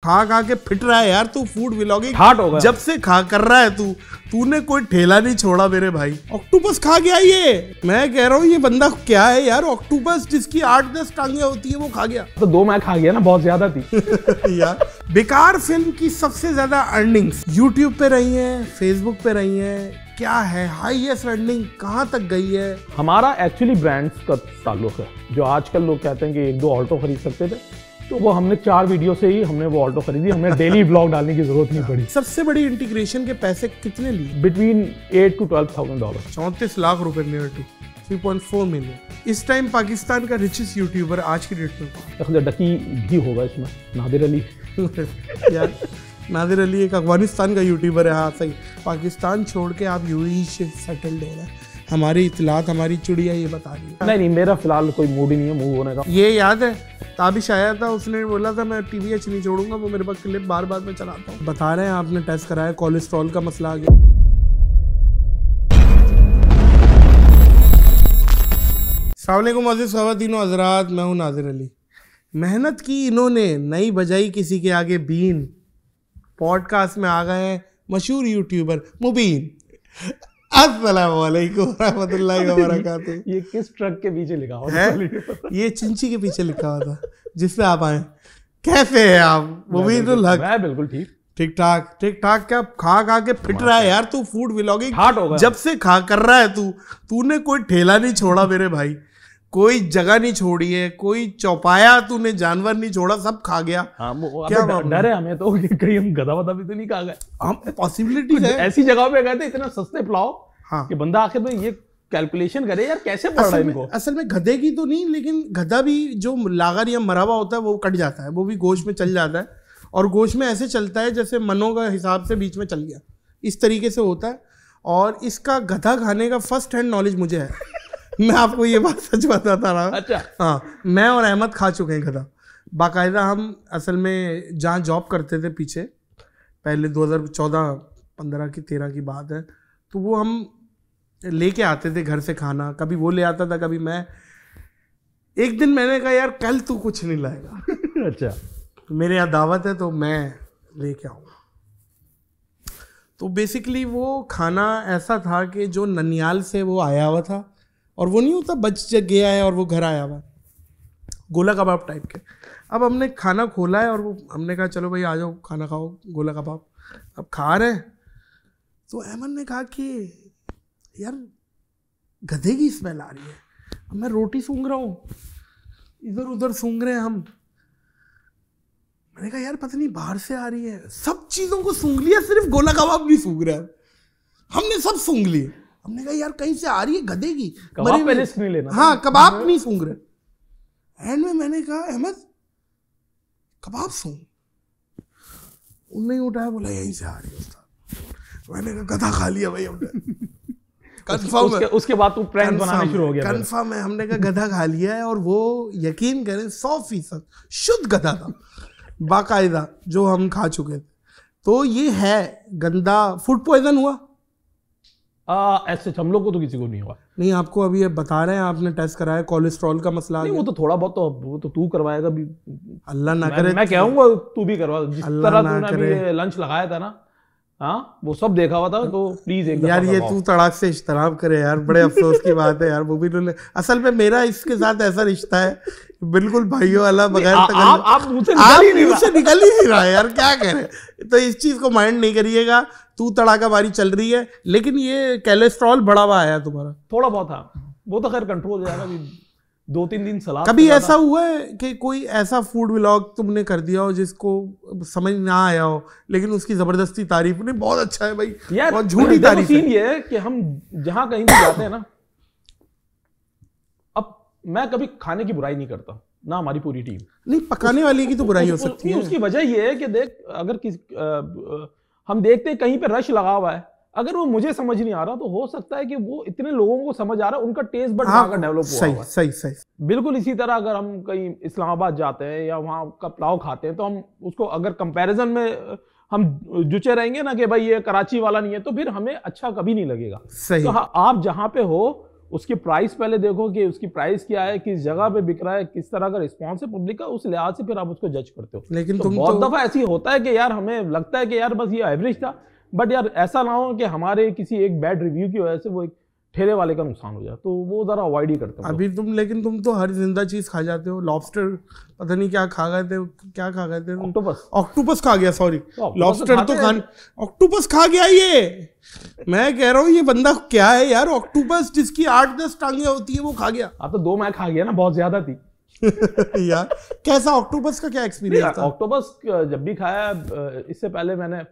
खा खा के फिट रहा है यार तू। फूड व्लॉगिंग ठाट हो गया जब से खा कर रहा है तू। तूने कोई ठेला नहीं छोड़ा मेरे भाई। ऑक्टोपस खा गया ये। मैं कह रहा हूँ ये बंदा क्या है यार। ऑक्टोपस जिसकी 8-10 टांगे होती है वो खा गया। तो 2 मैं खा गया ना, बहुत ज्यादा थी। यार बेकार फिल्म की सबसे ज्यादा अर्निंग्स यूट्यूब पे रही है, फेसबुक पे रही है। क्या है हाईएस्ट अर्निंग कहाँ तक गई है? हमारा एक्चुअली ब्रांड्स का ताल्लुक है। जो आजकल लोग कहते हैं कि 1-2 ऑल्टो खरीद सकते थे, तो वो हमने 4 वीडियो से ही हमने वो ऑल्टो खरीदी। हमें डेली ब्लॉग डालने की जरूरत नहीं पड़ी। सबसे बड़ी इंटीग्रेशन के पैसे कितने लिए? Between $8 to $12,000। 34 लाख रुपए, नियर टू 3.4 मिलियन। इस टाइम पाकिस्तान का रिचेस्ट यूट्यूबर आज की डेट में डकी भी होगा इसमें, नादिर अली। यार नादिर अली एक अफगानिस्तान का यूट्यूबर है। हाँ सही, पाकिस्तान छोड़ के आप यूएई से सेटल्ड हो रहे हैं। हमारी इतलात, हमारी चिड़िया ये बता रही है। नहीं, मेरा फिलहाल कोई मूड ही नहीं है मूव होने का। ये याद है ताबिश आया था, उसने बोला था मैं टीवीएच नहीं छोड़ूंगा। वो मेरे पास क्लिप बार बार मैं चलाता हूँ। बता रहे हैं आपने टेस्ट कराया, कोलेस्ट्रॉल का मसला आ गया। अस्सलाम वालेकुम अज़ीज़ ख़वातीनो हज़रात, मैं हूँ नादिर अली। मेहनत की इन्होंने, नई बजाई किसी के आगे बीन। पॉडकास्ट में आ गए हैं मशहूर यूट्यूबर मुबीन। अस्सलाम वालेकुम रहमतुल्लाहि व बरकातुहू। ये किस ट्रक के पीछे लिखा हुआ है? ये चिंची के पीछे लिखा हुआ था जिससे आप आए। कैसे हैं आप? मुबीनुल हक। मैं बिल्कुल ठीक ठाक क्या खा खा के फिट रहा है यार तू। फूड व्लॉगिंग ठाट हो गया जब से खा कर रहा है तू। तूने कोई ठेला नहीं छोड़ा मेरे भाई, कोई जगह नहीं छोड़ी है, कोई चौपाया तूने जानवर नहीं छोड़ा, सब खा गया। हाँ, क्या डर है हमें तो कि कहीं हम गधा वधा भी तो नहीं खा गए। हम पॉसिबिलिटी है ऐसी जगह पे गए थे इतना सस्ते पुलाव। हाँ, कि बंदा आखिर में ये कैलकुलेशन करे यार कैसे पड़ रहा है इनको। असल में गधे की तो नहीं, लेकिन गधा भी जो लागर या मरा हुआ होता है वो कट जाता है, वो भी गोश्त में चल जाता है। और गोश्त में ऐसे चलता है जैसे मनों का हिसाब से बीच में चल गया, इस तरीके से होता है। और इसका गधा खाने का फर्स्ट हैंड नॉलेज मुझे है। मैं आपको ये बात सच बताता रहा। अच्छा। हाँ, मैं और अहमद खा चुके हैं गधा बाकायदा। हम असल में जहाँ जॉब करते थे पीछे, पहले 2014-15 की 13 की बात है, तो वो हम लेके आते थे घर से खाना। कभी वो ले आता था, कभी मैं। एक दिन मैंने कहा यार कल तू कुछ नहीं लाएगा। अच्छा, मेरे यहाँ दावत है तो मैं लेके आऊँगा। तो बेसिकली वो खाना ऐसा था कि जो ननियाल से वो आया हुआ था, और वो नहीं होता बच गया है और वो घर आया हुआ, गोला कबाब टाइप के। अब हमने खाना खोला है और वो हमने कहा चलो भाई आ जाओ खाना खाओ गोला कबाब। अब खा रहे हैं तो अहमद ने कहा कि यार गधे की स्मेल आ रही है। अब मैं रोटी सूंघ रहा हूँ, इधर उधर सूंघ रहे हैं हम। मैंने कहा यार पता नहीं बाहर से आ रही है। सब चीज़ों को सूंघ लिया, सिर्फ गोला कबाब नहीं सूंघ रहा है। हमने सब सूंघ लिए। हमने कहा यार कहीं से आ रही है गधे की। कबाब पे रिस्क नहीं लेना। हाँ, कबाब नहीं सूंघ रहे। एंड में मैंने कहा अहमद कबाब सूंघ। उन्हें उठाया, बोला यहीं से आ रही है। मैंने कहा गधा खा लिया भाई हमने। कंफर्म है। उसके बाद तू प्रैंक बनाना शुरू हो गया। कंफर्म है, हमने कहा गधा खा लिया है। और वो यकीन करें 100% शुद्ध गधा था बाकायदा, जो हम खा चुके थे। तो ये है गंदा। फूड पॉइजन हुआ? ऐसे हम लोग को तो किसी को नहीं हुआ। नहीं, आपको अभी ये बता रहे हैं, आपने टेस्ट कराया, कोलेस्ट्रॉल का मसला। नहीं, वो तो थोड़ा बहुत तो वो तो तू करवाएगा भी। अल्लाह ना करे। मैं कहूँगा तू भी करवा। जिस तरह तूने अभी लंच लगाया था ना, हाँ, वो सब देखा हुआ था। तो प्लीज एक यार ये तू तड़ाक से इश्तराम करे यार, बड़े अफसोस की बात है यार। वो भी असल में मेरा इसके साथ ऐसा रिश्ता है बिल्कुल भाइयों वाला, बगैर आप मुझसे निकल ही नहीं रहा है यार, क्या कह रहे हैं। तो इस चीज को माइंड नहीं करिएगा। तू तड़ाका बारी चल रही है, लेकिन ये कोलेस्ट्रॉल बढ़ा हुआ आया तुम्हारा थोड़ा बहुत। हाँ, वो तो खैर कंट्रोल हो जाएगा। 2-3 दिन सलाद। कभी ऐसा हुआ है कि कोई ऐसा फूड व्लॉग तुमने कर दिया हो जिसको समझ ना आया हो, लेकिन उसकी जबरदस्ती तारीफ नहीं, बहुत अच्छा है भाई यार, बहुत झूठी तारीफ। सीन ये है कि हम जहां कहीं भी जाते हैं ना, अब मैं कभी खाने की बुराई नहीं करता ना, हमारी पूरी टीम नहीं। पकाने वाले की तो बुराई हो सकती है। उसकी वजह ये है कि देख, अगर हम देखते हैं कहीं पे रश लगा हुआ है, अगर वो मुझे समझ नहीं आ रहा तो हो सकता है कि वो इतने लोगों को समझ आ रहा है, उनका टेस्ट बड डेवलप हुआ है। सही। बिल्कुल इसी तरह अगर हम कहीं इस्लामाबाद जाते हैं या वहाँ का पुलाव खाते हैं, तो हम उसको अगर कंपैरिजन में हम जुचे रहेंगे ना कि भाई ये कराची वाला नहीं है, तो फिर हमें अच्छा कभी नहीं लगेगा। तो आप जहाँ पे हो उसकी प्राइस पहले देखो कि उसकी प्राइस क्या है, किस जगह पे बिक रहा है, किस तरह का रिस्पॉन्स है पब्लिक का, उस लिहाज से फिर आप उसको जज करते हो। लेकिन तुम बहुत दफा ऐसी होता है कि यार हमें लगता है कि यार बस ये एवरेज था, बट यार ऐसा ना हो कि हमारे किसी एक बैड रिव्यू की वजह से वो एक ठेले वाले का नुकसान हो जाए, तो वो जरा अवॉइड ही करते हो। अभी लेकिन तुम तो हर जिंदा चीज खा जाते हो। लॉबस्टर पता नहीं क्या खा गए थे, क्या खा गए थे? ऑक्टोपस खा गया, सॉरी लॉबस्टर तो खान, ऑक्टोपस खा गया ये। मैं कह रहा हूँ ये बंदा क्या है यार, ऑक्टोपस जिसकी 8-10 टांगे होती है वो खा गया। आप तो 2 मैं खा गया ना, बहुत ज्यादा थी। यार कैसा ऑक्टोपस का क्या एक्सपीरियंस था? ऑक्टोपस जब भी खाया, इससे पहले मैंने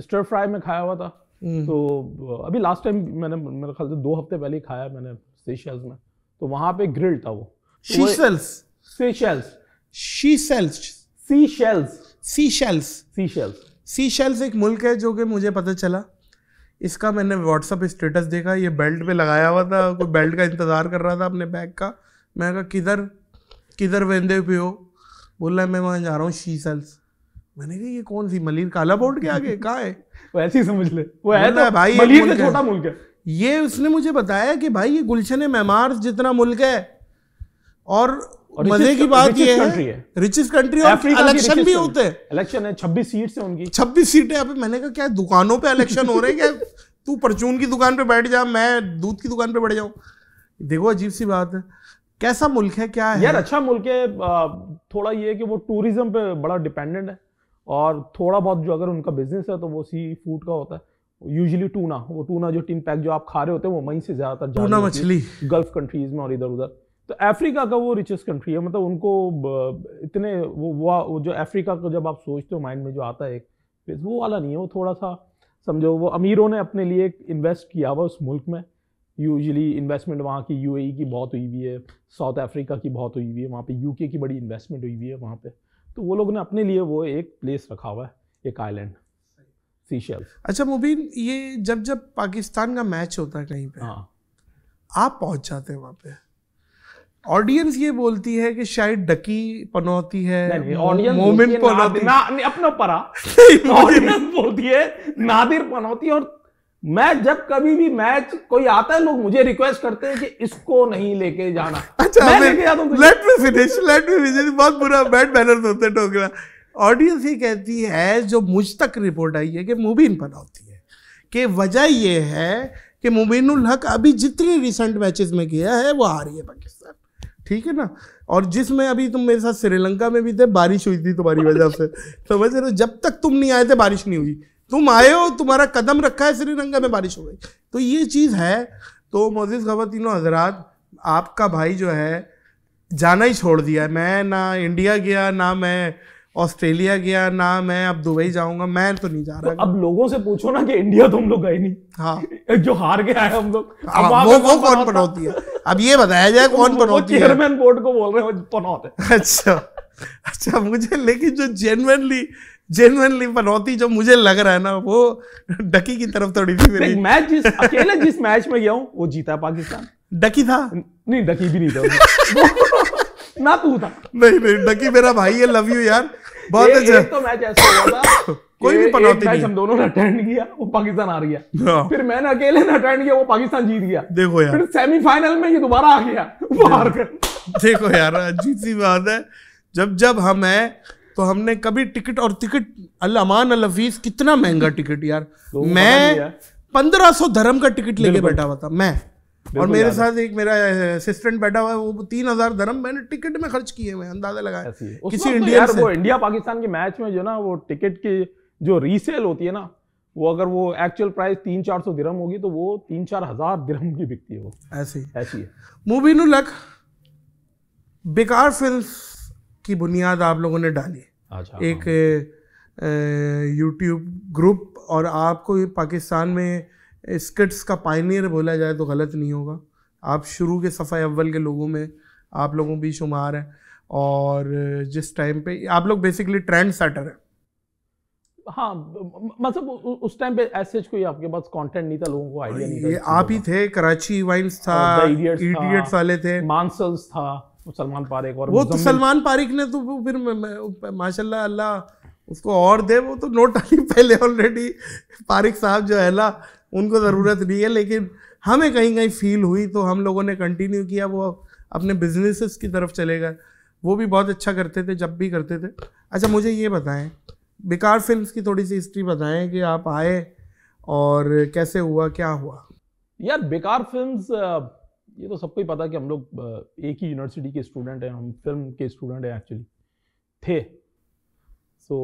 स्टर फ्राई में खाया हुआ था, तो अभी लास्ट टाइम मैंने मेरे ख्याल से 2 हफ्ते पहले ही खाया मैंने सेशेल्स में, तो वहां पे ग्रिल्ड था वो। सीशेल्स एक मुल्क है जो कि मुझे पता चला, इसका मैंने व्हाट्सएप स्टेटस देखा, ये बेल्ट पे लगाया हुआ था, कोई बेल्ट का इंतजार कर रहा था अपने बैग का। मैं कहा किधर वेंदे पे हो? बोल रहा है मैं वहाँ जा रहा हूँ सीशेल्स। मैंने कहा ये कौन सी मलिर काला बोर्ड के आगे कहाँ है? वो ऐसे ही समझ ले, वो है तो भाई मलिर से छोटा मुल्क है ये। उसने मुझे बताया कि भाई ये गुलशन मैमार जितना मुल्क है, और मजे की बात ये है रिचेस्ट कंट्री, और इलेक्शन भी होते हैं। इलेक्शन है, 26 सीट्स है उनकी, 26 सीटें। अब मैंने कहा क्या दुकानों पे इलेक्शन हो रहे हैं क्या? तू परचून की दुकान पे बैठ जा, मैं दूध की दुकान पे बैठ जाऊं। देखो अजीब सी बात है। कैसा मुल्क है, क्या है यार? अच्छा मुल्क है। थोड़ा ये है कि वो टूरिज्म पे बड़ा डिपेंडेंट है, और थोड़ा बहुत जो अगर उनका बिजनेस है तो वो सी फूड का होता है। यूजुअली टूना जो टिन पैक जो आप खा रहे होते हैं वो वहीं से ज्यादातर टूना मछली गल्फ कंट्रीज में और इधर उधर। तो अफ्रीका का वो रिचेस्ट कंट्री है, मतलब उनको इतने वो जो अफ्रीका को जब आप सोचते हो माइंड में जो आता है एक, वो वाला नहीं है। वो थोड़ा सा समझो वो अमीरों ने अपने लिए इन्वेस्ट किया हुआ उस मुल्क में। यूजुअली इन्वेस्टमेंट वहाँ की यूएई की बहुत हुई हुई है, साउथ अफ्रीका की बहुत हुई हुई है, वहाँ पे यूके की बड़ी इन्वेस्टमेंट हुई हुई है वहाँ पे। तो वो लोग ने अपने लिए वो एक प्लेस रखा हुआ है, एक आइलैंड, सीशेल्स। अच्छा मुबीन, ये जब पाकिस्तान का मैच होता है कहीं पे, हाँ, आप पहुंच जाते हैं वहाँ पे, ऑडियंस ये बोलती है कि शायद डकी पनौती है, मोमिन पनौती अपना परा ऑडियंस बोलती है नादिर पनौती। और मैं जब कभी भी मैच कोई आता है, लोग मुझे रिक्वेस्ट करते हैं कि इसको नहीं लेके जाना। अच्छा मैं लेके जाता हूं। Let me finish. बहुत बुरा बैड मैनर्स होते हैं टोकरा। ऑडियंस ये कहती है, जो मुझ तक रिपोर्ट आई है, कि मुबीन पनौती है, कि वजह ये है कि मुबीनुल हक अभी जितने रिसेंट मैचेस में गया है वो आ रही है पाकिस्तान, ठीक है ना? और जिसमें अभी तुम मेरे साथ श्रीलंका में भी थे, बारिश हुई थी तुम्हारी वजह से, समझ रहे हो? जब तक तुम नहीं आए थे बारिश नहीं हुई, तुम आए हो, तुम्हारा कदम रखा है श्रीलंका में, बारिश हो गई। तो ये चीज़ है। तो मोअज़्ज़िज़ ख़वातीनो हज़रात, आपका भाई जो है जाना ही छोड़ दिया है। मैं ना इंडिया गया, ना मैं ऑस्ट्रेलिया गया, ना मैं अब दुबई जाऊंगा, मैं तो नहीं जा रहा। तो अब लोगों से पूछो ना कि इंडिया तो हम लोग गए नहीं। हाँ, जो हार गया है हम लोग। वो कौन पनौती है? अब ये बताया जाए कौन पनौती है? चेयरमैन बोर्ड को बोल रहे हो पनौत है। अच्छा मुझे, लेकिन जो जेन्युइनली पनौती जो मुझे लग रहा है ना, वो डकी की तरफ थोड़ी थी मेरी। मैच जिस मैच में गया हूँ वो जीता पाकिस्तान। डकी था? नहीं, डकी भी नहीं था। ना तू था। नहीं, डकी मेरा भाई है, लव यू यार, बहुत अच्छा। तो मैच ऐसा हुआ था कोई भी पनौती नहीं, हम दोनों ने अटेंड किया, वो पाकिस्तान हार गया। फिर मैंने अकेले ने अटेंड किया, वो पाकिस्तान जीत गया। देखो यार, फिर सेमीफाइनल में ये दोबारा आ गया, वो हार गया। देखो यार, अजीब सी बात है। जब हम हैं तो हमने कभी टिकट, और टिकट अल-अमान अल-हफीज कितना महंगा टिकट यार। मैं 1500 धर्म का टिकट लेके बैठा हुआ था मैं, और मेरे साथ एक मेरा असिस्टेंट बैठा हुआ है, वो 3000 धर्म मैंने टिकट में खर्च किए हुए, अंदाजा लगाया किसी इंडियन से। वो इंडिया पाकिस्तान के मैच में जो ना, वो टिकट की जो रीसेल होती है ना, वो अगर वो एक्चुअल प्राइस 300-400 दिरहम होगी तो वो 3-4 हजार दिरहम की बिकती है। वो ऐसी है। मुबीनुल हक, बेकार फिल्म्स की बुनियाद आप लोगों ने डाली। अच्छा, एक यूट्यूब ग्रुप, और आपको पाकिस्तान में स्किट्स का पायनियर बोला जाए तो गलत नहीं होगा। आप शुरू के सफ़ा अव्वल के लोगों में आप लोगों भी शुमार हैं, और जिस टाइम पे आप लोग बेसिकली ट्रेंड सेटर हैं। हाँ, मतलब उस टाइम पे ऐसे कोई आपके पास कंटेंट नहीं था, लोगों को आइडिया नहीं था। ये आप ही थे, कराची वाइन्स था, इडियट्स वाले थे, मानसल्स था, सलमान पारिक, और वो तो सलमान पारिक ने तो फिर माशाल्लाह अल्लाह उसको और दे, वो तो नोट आनी पहले ऑलरेडी। पारिक साहब जो है ना, उनको ज़रूरत नहीं है, लेकिन हमें कहीं कहीं फील हुई तो हम लोगों ने कंटिन्यू किया, वो अपने बिजनेसेस की तरफ चले गए। वो भी बहुत अच्छा करते थे जब भी करते थे। अच्छा मुझे ये बताएं, बेकार फिल्म्स की थोड़ी सी हिस्ट्री बताएं कि आप आए और कैसे हुआ, क्या हुआ? यार बेकार फिल्म्स, ये तो सबको ही पता कि हम लोग एक ही यूनिवर्सिटी के स्टूडेंट हैं, हम फिल्म के स्टूडेंट हैं एक्चुअली थे। सो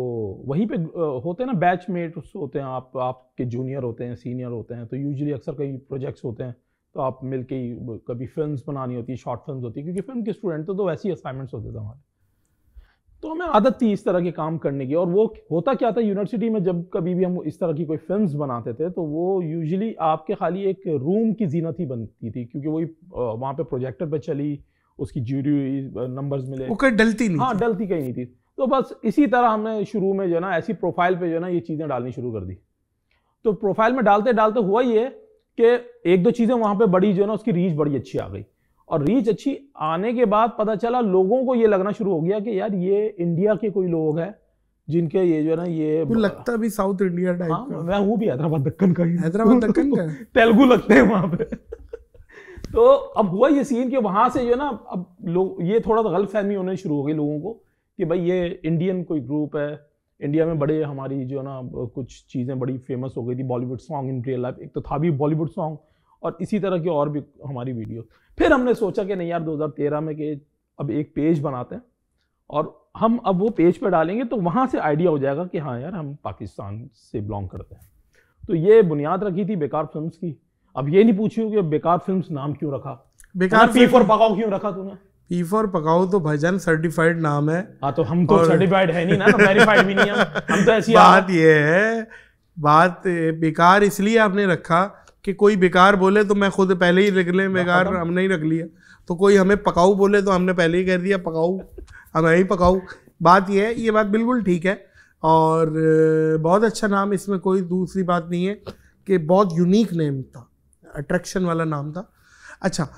वहीं पे होते हैं ना, बैचमेट्स होते हैं, आपके जूनियर होते हैं, सीनियर होते हैं, तो यूजुअली अक्सर कई प्रोजेक्ट्स होते हैं तो आप मिलके ही कभी फिल्म्स बनानी होती है, शॉर्ट फिल्म्स होती है, क्योंकि फिल्म के स्टूडेंट तो वैसे ही असाइनमेंट्स होते थे हमारे। तो हमें आदत थी इस तरह के काम करने की। और वो होता क्या था यूनिवर्सिटी में, जब कभी भी हम इस तरह की कोई फिल्म्स बनाते थे तो वो यूजुअली आपके खाली एक रूम की जीनत ही बनती थी, क्योंकि वही वहाँ पे प्रोजेक्टर पे चली, उसकी ज्यूरी नंबर्स मिले, वो कहीं डलती नहीं हाँ थी। डलती कहीं नहीं थी। तो बस इसी तरह हमने शुरू में जो है ना, ऐसी प्रोफाइल पे जो है ना ये चीज़ें डालनी शुरू कर दी। तो प्रोफाइल में डालते डालते हुआ ये कि एक दो चीज़ें वहाँ पे बड़ी जो है ना, उसकी रीच बड़ी अच्छी आ गई। और रीच अच्छी आने के बाद पता चला लोगों को ये लगना शुरू हो गया कि यार ये इंडिया के कोई लोग हैं जिनके ये जो है ना ये वो लगता भी साउथ इंडिया टाइप हाँ, का। मैं हूँ भी हैदराबाद दक्कन का ही, हैदराबाद दक्कन का तेलुगु लगते हैं वहाँ पे। तो अब हुआ ये सीन कि वहां से जो है ना, अब लोग ये थोड़ा सा गलतफहमी होने शुरू हो गई लोगों को कि भाई ये इंडियन कोई ग्रुप है, इंडिया में बड़े हमारी जो है ना कुछ चीज़ें बड़ी फेमस हो गई थी, Bollywood song in real life, एक तो था भी बॉलीवुड सॉन्ग और इसी तरह की और भी हमारी वीडियो। फिर हमने सोचा कि नहीं यार 2013 में कि अब एक पेज बनाते हैं और हम अब वो पेज पे डालेंगे तो वहाँ से आइडिया हो जाएगा कि हाँ यार हम पाकिस्तान से बिलोंग करते हैं। तो ये बुनियाद रखी थी बेकार फिल्म्स की। अब ये नहीं पूछियो कि बेकार फिल्म्स नाम क्यों रखा, बेकार पी फॉर पकाओ क्यों रखा तूने? पी फॉर पकाओ तो भाईजान सर्टिफाइड नाम है। हाँ तो हम तो सर्टिफाइड है नहीं ना, वेरीफाइड भी नहीं हम तो ऐसी बात ये है, बात बेकार इसलिए आपने रखा कि कोई बेकार बोले तो मैं खुद पहले ही लिख लें बेकार, हमने ही रख लिया। तो कोई हमें पकाऊ बोले तो हमने पहले ही कह दिया पकाऊ, हमें ही पकाऊ। बात ये है, ये बात बिल्कुल ठीक है और बहुत अच्छा नाम, इसमें कोई दूसरी बात नहीं है कि बहुत यूनिक नेम था, अट्रैक्शन वाला नाम था। अच्छा,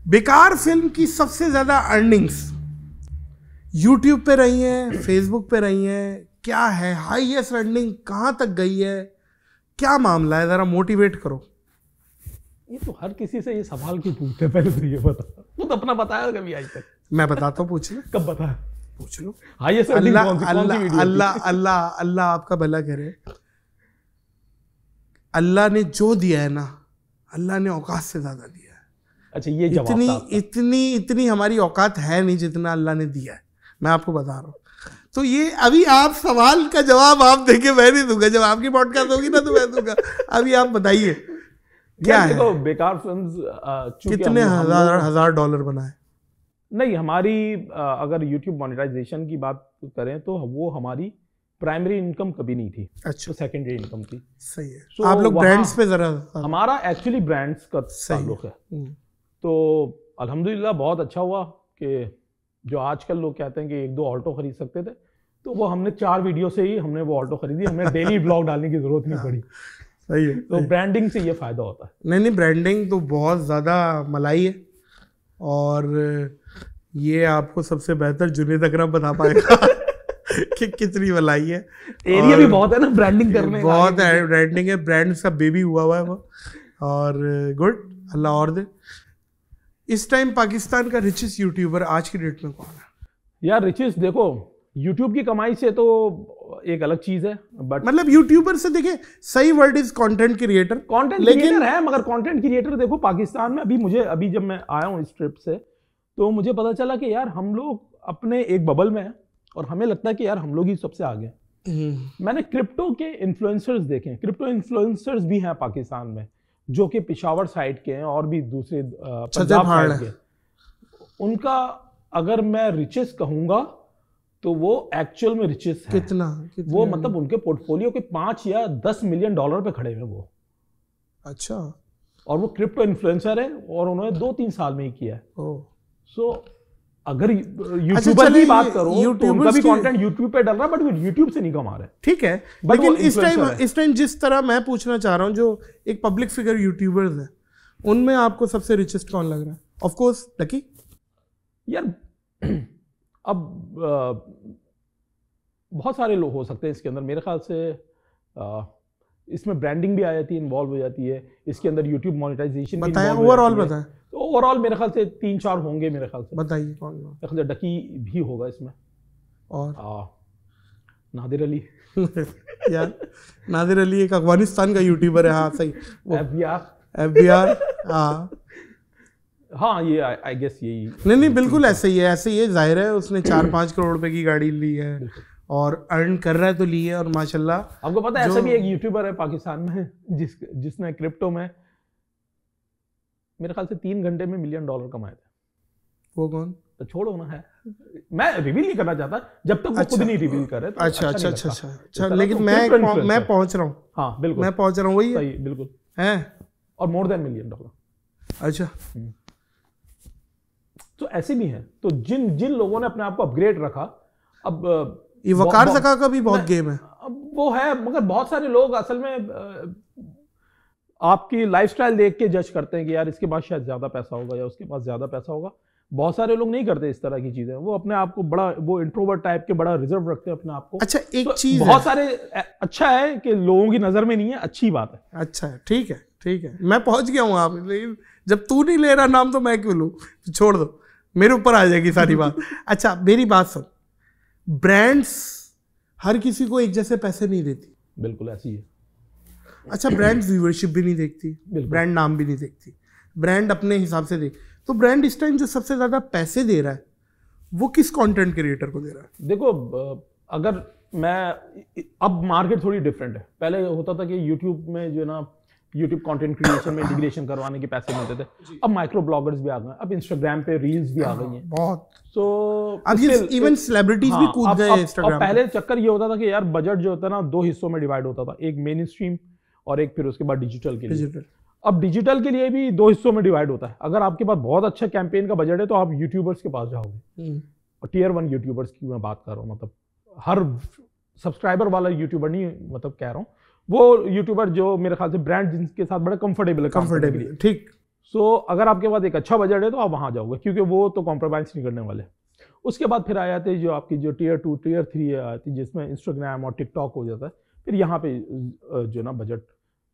बेकार फिल्म की सबसे ज़्यादा अर्निंग्स यूट्यूब पे रही हैं, फेसबुक पे रही हैं, क्या है हाईएस्ट अर्निंग कहाँ तक गई है, क्या मामला है, ज़रा मोटिवेट करो। ये तो हर किसी से ये सवाल क्यों पूछते हैं, पहले तो ये बता, खुद अपना बताया कभी आज तक? मैं बताता हूँ, पूछ लो। कब बताया? पूछ लो। हाईएस्ट अल्लाह अर्निंग कौन सी वीडियो थी? अल्लाह अल्लाह आपका भला करे। अल्लाह ने जो दिया है ना, अल्लाह ने औकात से ज़्यादा दिया है। अच्छा ये जवाब इतनी था आपका। इतनी हमारी औकात है नहीं जितना अल्लाह ने दिया है, मैं आपको बता रहा हूँ। तो ये अभी आप सवाल का जवाब आप देंगे, मैं नहीं दूंगा, जब आपकी पॉडकास्ट होगी ना तो मैं दूंगा। अभी आप बताइए क्या है, देखो बेकार फिल्म्स कितने हजार डॉलर बनाए? नहीं, हमारी अगर YouTube मोनेटाइजेशन की बात करें तो वो हमारी प्राइमरी इनकम कभी नहीं थी। अच्छा, तो सेकेंडरी इनकम थी। सही है। So, आप लोग ब्रांड्स पे जरा हमारा एक्चुअली ब्रांड्स का ताल्लुक है। तो अल्हम्दुलिल्लाह बहुत अच्छा हुआ कि जो आजकल लोग कहते हैं कि एक दो ऑल्टो खरीद सकते थे, तो वो हमने 4 वीडियो से ही हमने वो ऑल्टो खरीदी, हमें डेली ब्लॉग डालने की जरूरत नहीं पड़ी। सही है। तो ब्रांडिंग से ये फायदा होता है। नहीं, ब्रांडिंग तो बहुत ज़्यादा मलाई है और ये आपको सबसे बेहतर जुनेद अकरम बता पाएगा कि कितनी मलाई है। एरिया भी बहुत है ना ब्रांडिंग करने, बहुत है ब्रांडिंग है, ब्रांड का बेबी हुआ है वो। और गुड, अल्लाह और दे। इस टाइम पाकिस्तान का रिचेस्ट यूट्यूबर आज की डेट में कौन है? यार रिचेस्ट देखो, यूट्यूब की कमाई से तो एक अलग चीज है, बट मतलब यूट्यूबर से देखिए, सही word is content creator. Content creator है, मगर कंटेंट क्रिएटर देखो पाकिस्तान में अभी जब मैं आया हूँ इस ट्रिप से, तो मुझे पता चला कि यार हम लोग अपने एक बबल में हैं और हमें लगता है कि यार हम लोग ही सबसे आगे हैं। मैंने क्रिप्टो के इन्फ्लुएंसर्स देखे हैं, क्रिप्टो इन्फ्लुएंसर्स भी हैं पाकिस्तान में जो कि पिशावर साइड के हैं और भी दूसरे पंजाब साइड के। उनका अगर मैं रिचेस कहूंगा तो वो एक्चुअल में रिचेस है। कितना वो मतलब उनके पोर्टफोलियो के 5 या 10 मिलियन डॉलर पे खड़े हैं वो। अच्छा। और वो क्रिप्टो इन्फ्लुएंसर है और उन्होंने 2-3 साल में ही किया है। सो अगर यूट्यूबर की बात करो तो उनका भी कंटेंट यूट्यूब पे डल रहा है, बट वो यूट्यूब से नहीं कमा रहे। ठीक है, लेकिन इस टाइम जिस तरह मैं पूछना चाह रहा हूँ, जो एक पब्लिक फिगर यूट्यूबर्स हैं, उनमें आपको सबसे रिचेस्ट कौन लग रहा है? Of course lucky. यार अब बहुत सारे लोग हो सकते हैं इसके अंदर, मेरे ख्याल से इसमें ब्रांडिंग भी आ जाती है, इन्वॉल्व हो जाती है, इसके अंदर यूट्यूब मोनेटाइजेशन भी बताएं, involve हो ओवरऑल जाती है। बताएं। तो ओवरऑल मेरे ख्याल से 3-4 होंगे मेरे ख्याल से। बताइए कौन। मेरे ख्याल से डकी भी होगा इसमें, और नादिर अली यार नादिर अली एक अफगानिस्तान का यूट्यूबर है। हाँ सही, FBR हाँ हाँ, ये आई गेस यही। नहीं बिल्कुल ऐसे ही है, ऐसे ही है। जाहिर है उसने 4-5 करोड़ रुपए की गाड़ी ली है और अर्न कर रहा है तो ली है। और माशाल्लाह आपको पता है ऐसा भी एक यूट्यूबर है पाकिस्तान में जिसने क्रिप्टो में मेरे ख्याल से 3 घंटे में $1 मिलियन कमाए थे। वो कौन? तो छोड़ो ना, है मैं रिवील नहीं करना चाहता जब तक वो खुद नहीं रिवील करे तो अच्छा। लेकिन मैं पहुंच रहा हूँ। हाँ बिल्कुल, मैं पहुंच रहा हूँ, वही सही, बिल्कुल है। और more than $1 मिलियन। अच्छा, तो ऐसे भी हैं। तो जिन लोगों ने अपने आप को अपग्रेड रखा, अब ये वकार ज़का का भी बहुत गेम है। अब वो है, मगर बहुत सारे लोग असल में आपकी लाइफस्टाइल देख के जज करते हैं कि यार इसके पास शायद ज्यादा पैसा होगा या उसके पास ज्यादा पैसा होगा। बहुत सारे लोग नहीं करते इस तरह की चीजें, वो अपने आप को बड़ा, वो इंट्रोवर्ट टाइप के बड़ा रिजर्व रखते हैं अपने आप को। अच्छा एक तो चीज बहुत सारे, अच्छा है कि लोगों की नजर में नहीं है, अच्छी बात है। अच्छा है, ठीक है, मैं पहुंच गया हूँ। आप लेकिन जब तू नहीं ले रहा नाम तो मैं क्यों लूँ? छोड़ दो, मेरे ऊपर आ जाएगी सारी बात। अच्छा मेरी बात सुन, ब्रांड्स हर किसी को एक जैसे पैसे नहीं देती। बिल्कुल ऐसी है। अच्छा, ब्रांड व्यूअरशिप भी नहीं देखती, ब्रांड नाम भी नहीं देखती, ब्रांड अपने हिसाब से देख। तो ब्रांड इस टाइम जो सबसे ज्यादा पैसे दे रहा है वो किस कंटेंट क्रिएटर को दे रहा है? देखो, अगर मैं, अब मार्केट थोड़ी डिफरेंट है। पहले होता था कि यूट्यूब में जो है ना, यूट्यूब कंटेंट क्रिएशन में इंटीग्रेशन करवाने के पैसे मिलते थे। अब माइक्रो ब्लॉगर्स भी आ गए, अब इंस्टाग्राम पे रील्स भी आ गई हैं बहुत। तो अब ये इवन सेलिब्रिटीज भी कूद गए इंस्टाग्राम। पहले चक्कर ये होता था कि यार बजट जो होता है ना 2 हिस्सों में डिवाइड होता था, एक मेन स्ट्रीम और एक फिर उसके बाद डिजिटल के लिए। अब डिजिटल के लिए भी 2 हिस्सों में डिवाइड होता है। अगर आपके पास बहुत अच्छा कैंपेन का बजट है तो आप यूट्यूबर्स के पास जाओगे, और टियर 1 यूट्यूबर्स की मैं बात कर रहा हूँ, मतलब हर सब्सक्राइबर वाला यूट्यूबर नहीं, मतलब कह रहा हूँ वो यूट्यूबर जो मेरे ख्याल से ब्रांड जिनके साथ बड़ा कंफर्टेबल है, ठीक। सो अगर आपके पास एक अच्छा बजट है तो आप वहां जाओगे, क्योंकि वो तो कॉम्प्रोमाइज नहीं करने वाले। उसके बाद फिर आ जाते हैं जो आपकी जो टियर 2 टियर 3 आती है, जिसमें इंस्टाग्राम और टिकटॉक हो जाता है। फिर यहाँ पे जो ना बजट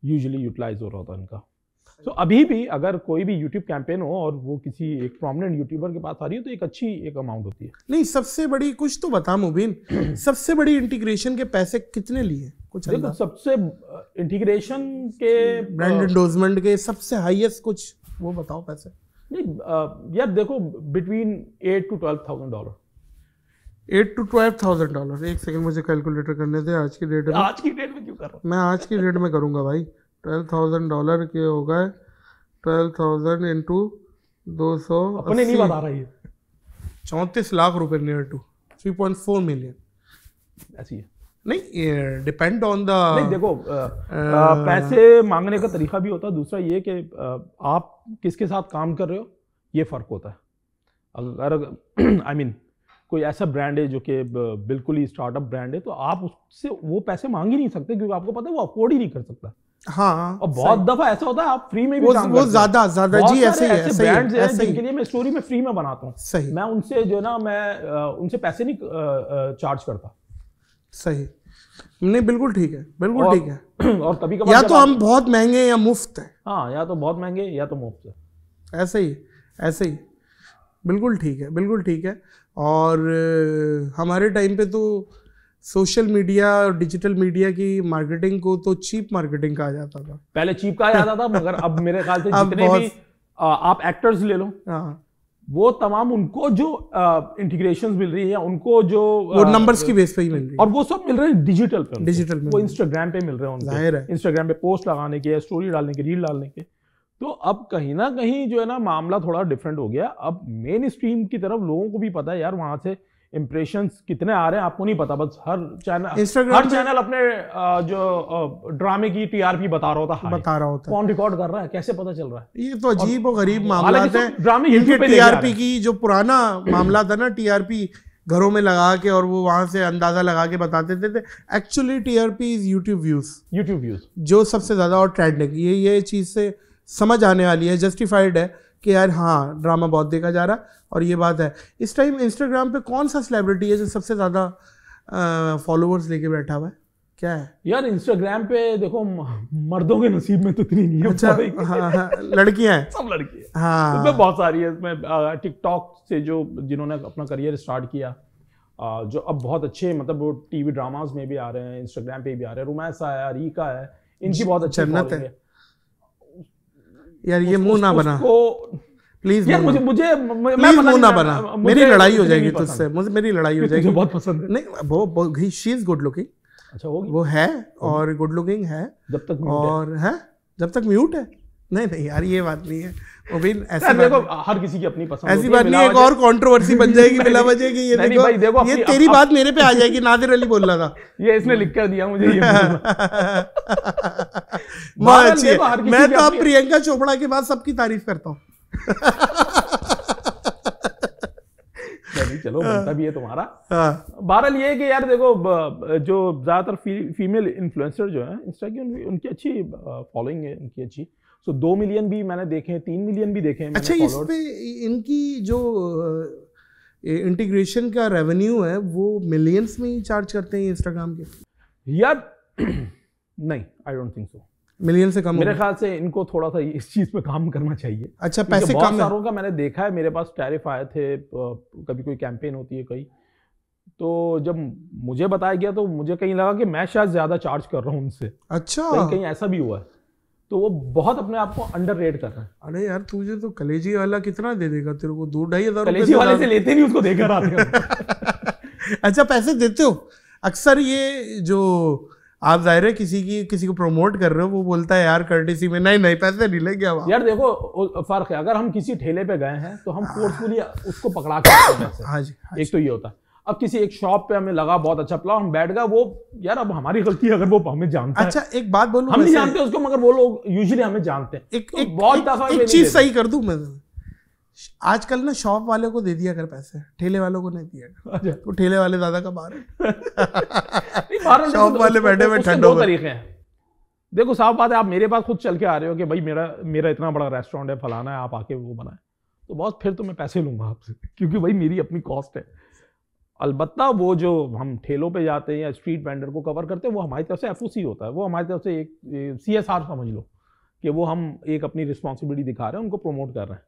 यूजुअली यूटिलाइज हो रहा होता है इनका। तो अभी भी अगर कोई भी यूट्यूब कैंपेन हो और वो किसी एक प्रोमिनेंट यूट्यूबर के पास आ रही है तो एक अच्छी एक अमाउंट होती है। नहीं, सबसे बड़ी कुछ तो बता मुबीन, सबसे बड़ी इंटीग्रेशन के पैसे कितने लिए कुछ? देखो, सबसे इंटीग्रेशन के ब्रांड एंडोर्समेंट के सबसे हाईएस्ट कुछ वो बताओ पैसे। नहीं यार देखो, बिटवीन $8,000 to $12,000। $8,000 to $12,000। एक सेकंड मुझे कैलकुलेटर करने दे। आज की डेट में, आज की डेट में क्यों कर रहा हूँ? मैं आज की डेट में करूंगा भाई। $12,000 के हो गए 12,000 इंटू 200, अपने नहीं बता रहा है, 34 लाख रुपए, नियर टू 3.4 मिलियन। ऐसी है। नहीं, डिपेंड ऑन द, नहीं देखो, पैसे मांगने का तरीका भी होता है। दूसरा ये कि आप किसके साथ काम कर रहे हो, ये फर्क होता है। अगर आई मीन कोई ऐसा ब्रांड है जो कि बिल्कुल ही स्टार्टअप ब्रांड है तो आप उससे वो पैसे मांग ही नहीं सकते, क्योंकि आपको पता है वो अफोर्ड ही नहीं कर सकता। हाँ, और बहुत दफा ऐसा होता है आप फ्री में भी काम करते हैं। वो ज्यादा जी ऐसे ही है, ऐसे ब्रांड्स हैं जिनके लिए मैं स्टोरी में फ्री में बनाता हूँ। सही। मैं उनसे जो है ना, मैं उनसे पैसे नहीं चार्ज करता। सही। नहीं, बिल्कुल ठीक है, बिल्कुल ठीक है। और कभी कभार या तो हम बहुत महंगे या मुफ्त है। हाँ, या तो बहुत महंगे या तो मुफ्त है। ऐसे ही बिल्कुल ठीक है, बिल्कुल ठीक है। और हमारे टाइम पे तो सोशल मीडिया और डिजिटल मीडिया की मार्केटिंग को तो चीप मार्केटिंग कहा जाता था। पहले चीप कहा जाता था, मगर अब मेरे ख्याल से जितने भी आप एक्टर्स ले लो, वो तमाम उनको जो इंटीग्रेशंस मिल रही है, उनको जो वो नंबर्स की बेस पे ही मिल रही है, और वो सब मिल रहे हैं डिजिटल पे। डिजिटल में वो इंस्टाग्राम पे मिल रहे हैं उनको, जाहिर है इंस्टाग्राम पे पोस्ट लगाने के, स्टोरी डालने के, रील डालने के। तो अब कहीं ना कहीं जो है ना मामला थोड़ा डिफरेंट हो गया। अब मेन स्ट्रीम की तरफ लोगों को भी पता है यार वहां से इंप्रेशंस कितने आ रहे हैं आपको नहीं पता। बस हर चैनल अपने जो ड्रामे की टीआरपी बता रहा होता है। कौन रिकॉर्ड कर रहा है, कैसे पता चल रहा है? ये तो अजीब और गरीब मामला है। ड्रामे टीआरपी की जो पुराना मामला था ना, टीआरपी घरों में लगा के और वो वहां से अंदाजा लगा के बताते थे। Actually TRP is YouTube views जो सबसे ज्यादा और ट्रेंडिंग। ये चीज से समझ आने वाली है, जस्टिफाइड है कि यार हाँ ड्रामा बहुत देखा जा रहा है। और ये बात है, इस टाइम इंस्टाग्राम पे कौन सा सेलिब्रिटी है जो सबसे ज़्यादा फॉलोअर्स लेके बैठा हुआ है? क्या है? यार इंस्टाग्राम पे देखो मर्दों के नसीब में तो इतनी नहीं है। अच्छा, हाँ, लड़कियां हैं, सब लड़की है। हाँ। इसमें बहुत सारी है। इसमें टिकटॉक से जो जिन्होंने अपना करियर स्टार्ट किया, जो अब बहुत अच्छे मतलब वो टीवी ड्रामाज में भी आ रहे हैं, इंस्टाग्राम पे भी आ रहे हैं। रुमैसा है, अरीका है, इनकी बहुत अच्छी जन्नत फॉलोइंग है। यार ये मुंह ना बना प्लीज, यार मुझे प्लीज मुंह ना बना, मेरी लड़ाई हो जाएगी तुझसे, मुझे मेरी लड़ाई हो जाएगी। मुझे बहुत पसंद है। नहीं वो शी इज गुड लुकिंग। अच्छा होगी, वो है और गुड लुकिंग है जब तक और है जब तक म्यूट है। नहीं यार ये बात नहीं है वो भी ऐसी देखो हर किसी की अपनी पसंद ऐसी बात नहीं। एक और कंट्रोवर्सी बन जाएगी बिला वजह की। ये देखो ये तेरी बात मेरे पे आ जाएगी। नादिर अली बोल रहा था, ये इसने लिख कर दिया मुझे, ये बहुत अच्छी है। मैं तो अब प्रियंका चोपड़ा के बाद सबकी तारीफ करता हूँ। चलो बनता भी है तुम्हारा। बहरहाल ये है कि यार देखो जो ज्यादातर फीमेल इन्फ्लुएंसर जो है इंस्टा की, उनकी अच्छी फॉलोइंग है, उनकी अच्छी। सो 2 मिलियन भी मैंने देखे हैं, 3 मिलियन भी देखे हैं। अच्छा, इस पे इनकी जो इंटीग्रेशन का रेवेन्यू है वो मिलियंस में ही चार्ज करते हैं इंस्टाग्राम के? यार नहीं, I don't think so. Million से कम? मेरे ख्याल से इनको थोड़ा सा इस चीज पे काम करना चाहिए। अच्छा, पैसे कम है। सारों का मैंने देखा है, मेरे पास टैरिफ आए थे, कभी कोई कैंपेन होती है कहीं, तो जब मुझे बताया गया तो मुझे कहीं लगा कि मैं शायद ज्यादा चार्ज कर रहा हूँ उनसे। अच्छा, कहीं ऐसा भी हुआ है। तो वो बहुत अपने आप को अंडर रेट कर रहा है। अरे यार तुझे तो कलेजी वाला कितना दे देगा तेरे को? 2-2.5 कलेजी वाले से लेते नहीं, उसको देकर आते हैं। अच्छा, पैसे देते हो? अक्सर ये जो आप जाहिर है किसी को प्रमोट कर रहे हो, वो बोलता है यार कर्टेसी में नहीं पैसे नहीं लेंगे अब। यार देखो फर्क है, अगर हम किसी ठेले पे गए हैं तो हम फोर्सफुली उसको पकड़ा के पैसे। हाँ जी, एक तो ये होता है। अब किसी एक शॉप पे हमें लगा बहुत अच्छा प्लाव, हम बैठ गए, वो यार अब हमारी गलती है अगर वो हमें जानता है। अच्छा, एक बात बोलूं, हम नहीं जानते उसको, मगर वो लोग यूजुअली हमें जानते हैं। एक चीज सही कर दूं मैं, आजकल ना शॉप वाले को दे दिया कर पैसे, ठेले वालों को नहीं दिया कर। तो ठेले वाले ज्यादा कमा रहे, शॉप वाले बैठे हुए ठंड हो तरीके हैं। देखो साफ बात है, आप मेरे पास खुद चल के आ रहे हो कि भाई मेरा इतना बड़ा रेस्टोरेंट है, फलाना है, आप आके वो बनाए, तो बहुत फिर तो मैं पैसे लूंगा आपसे, क्योंकि भाई मेरी अपनी कॉस्ट है। अलबत्ता वो जो हम ठेलों पे जाते हैं या स्ट्रीट वेंडर को कवर करते हैं, वो हमारी तरफ से एफओसी होता है, वो हमारी तरफ से एक CSR समझ लो कि वो हम एक अपनी रिस्पॉन्सिबिलिटी दिखा रहे हैं, उनको प्रमोट कर रहे हैं।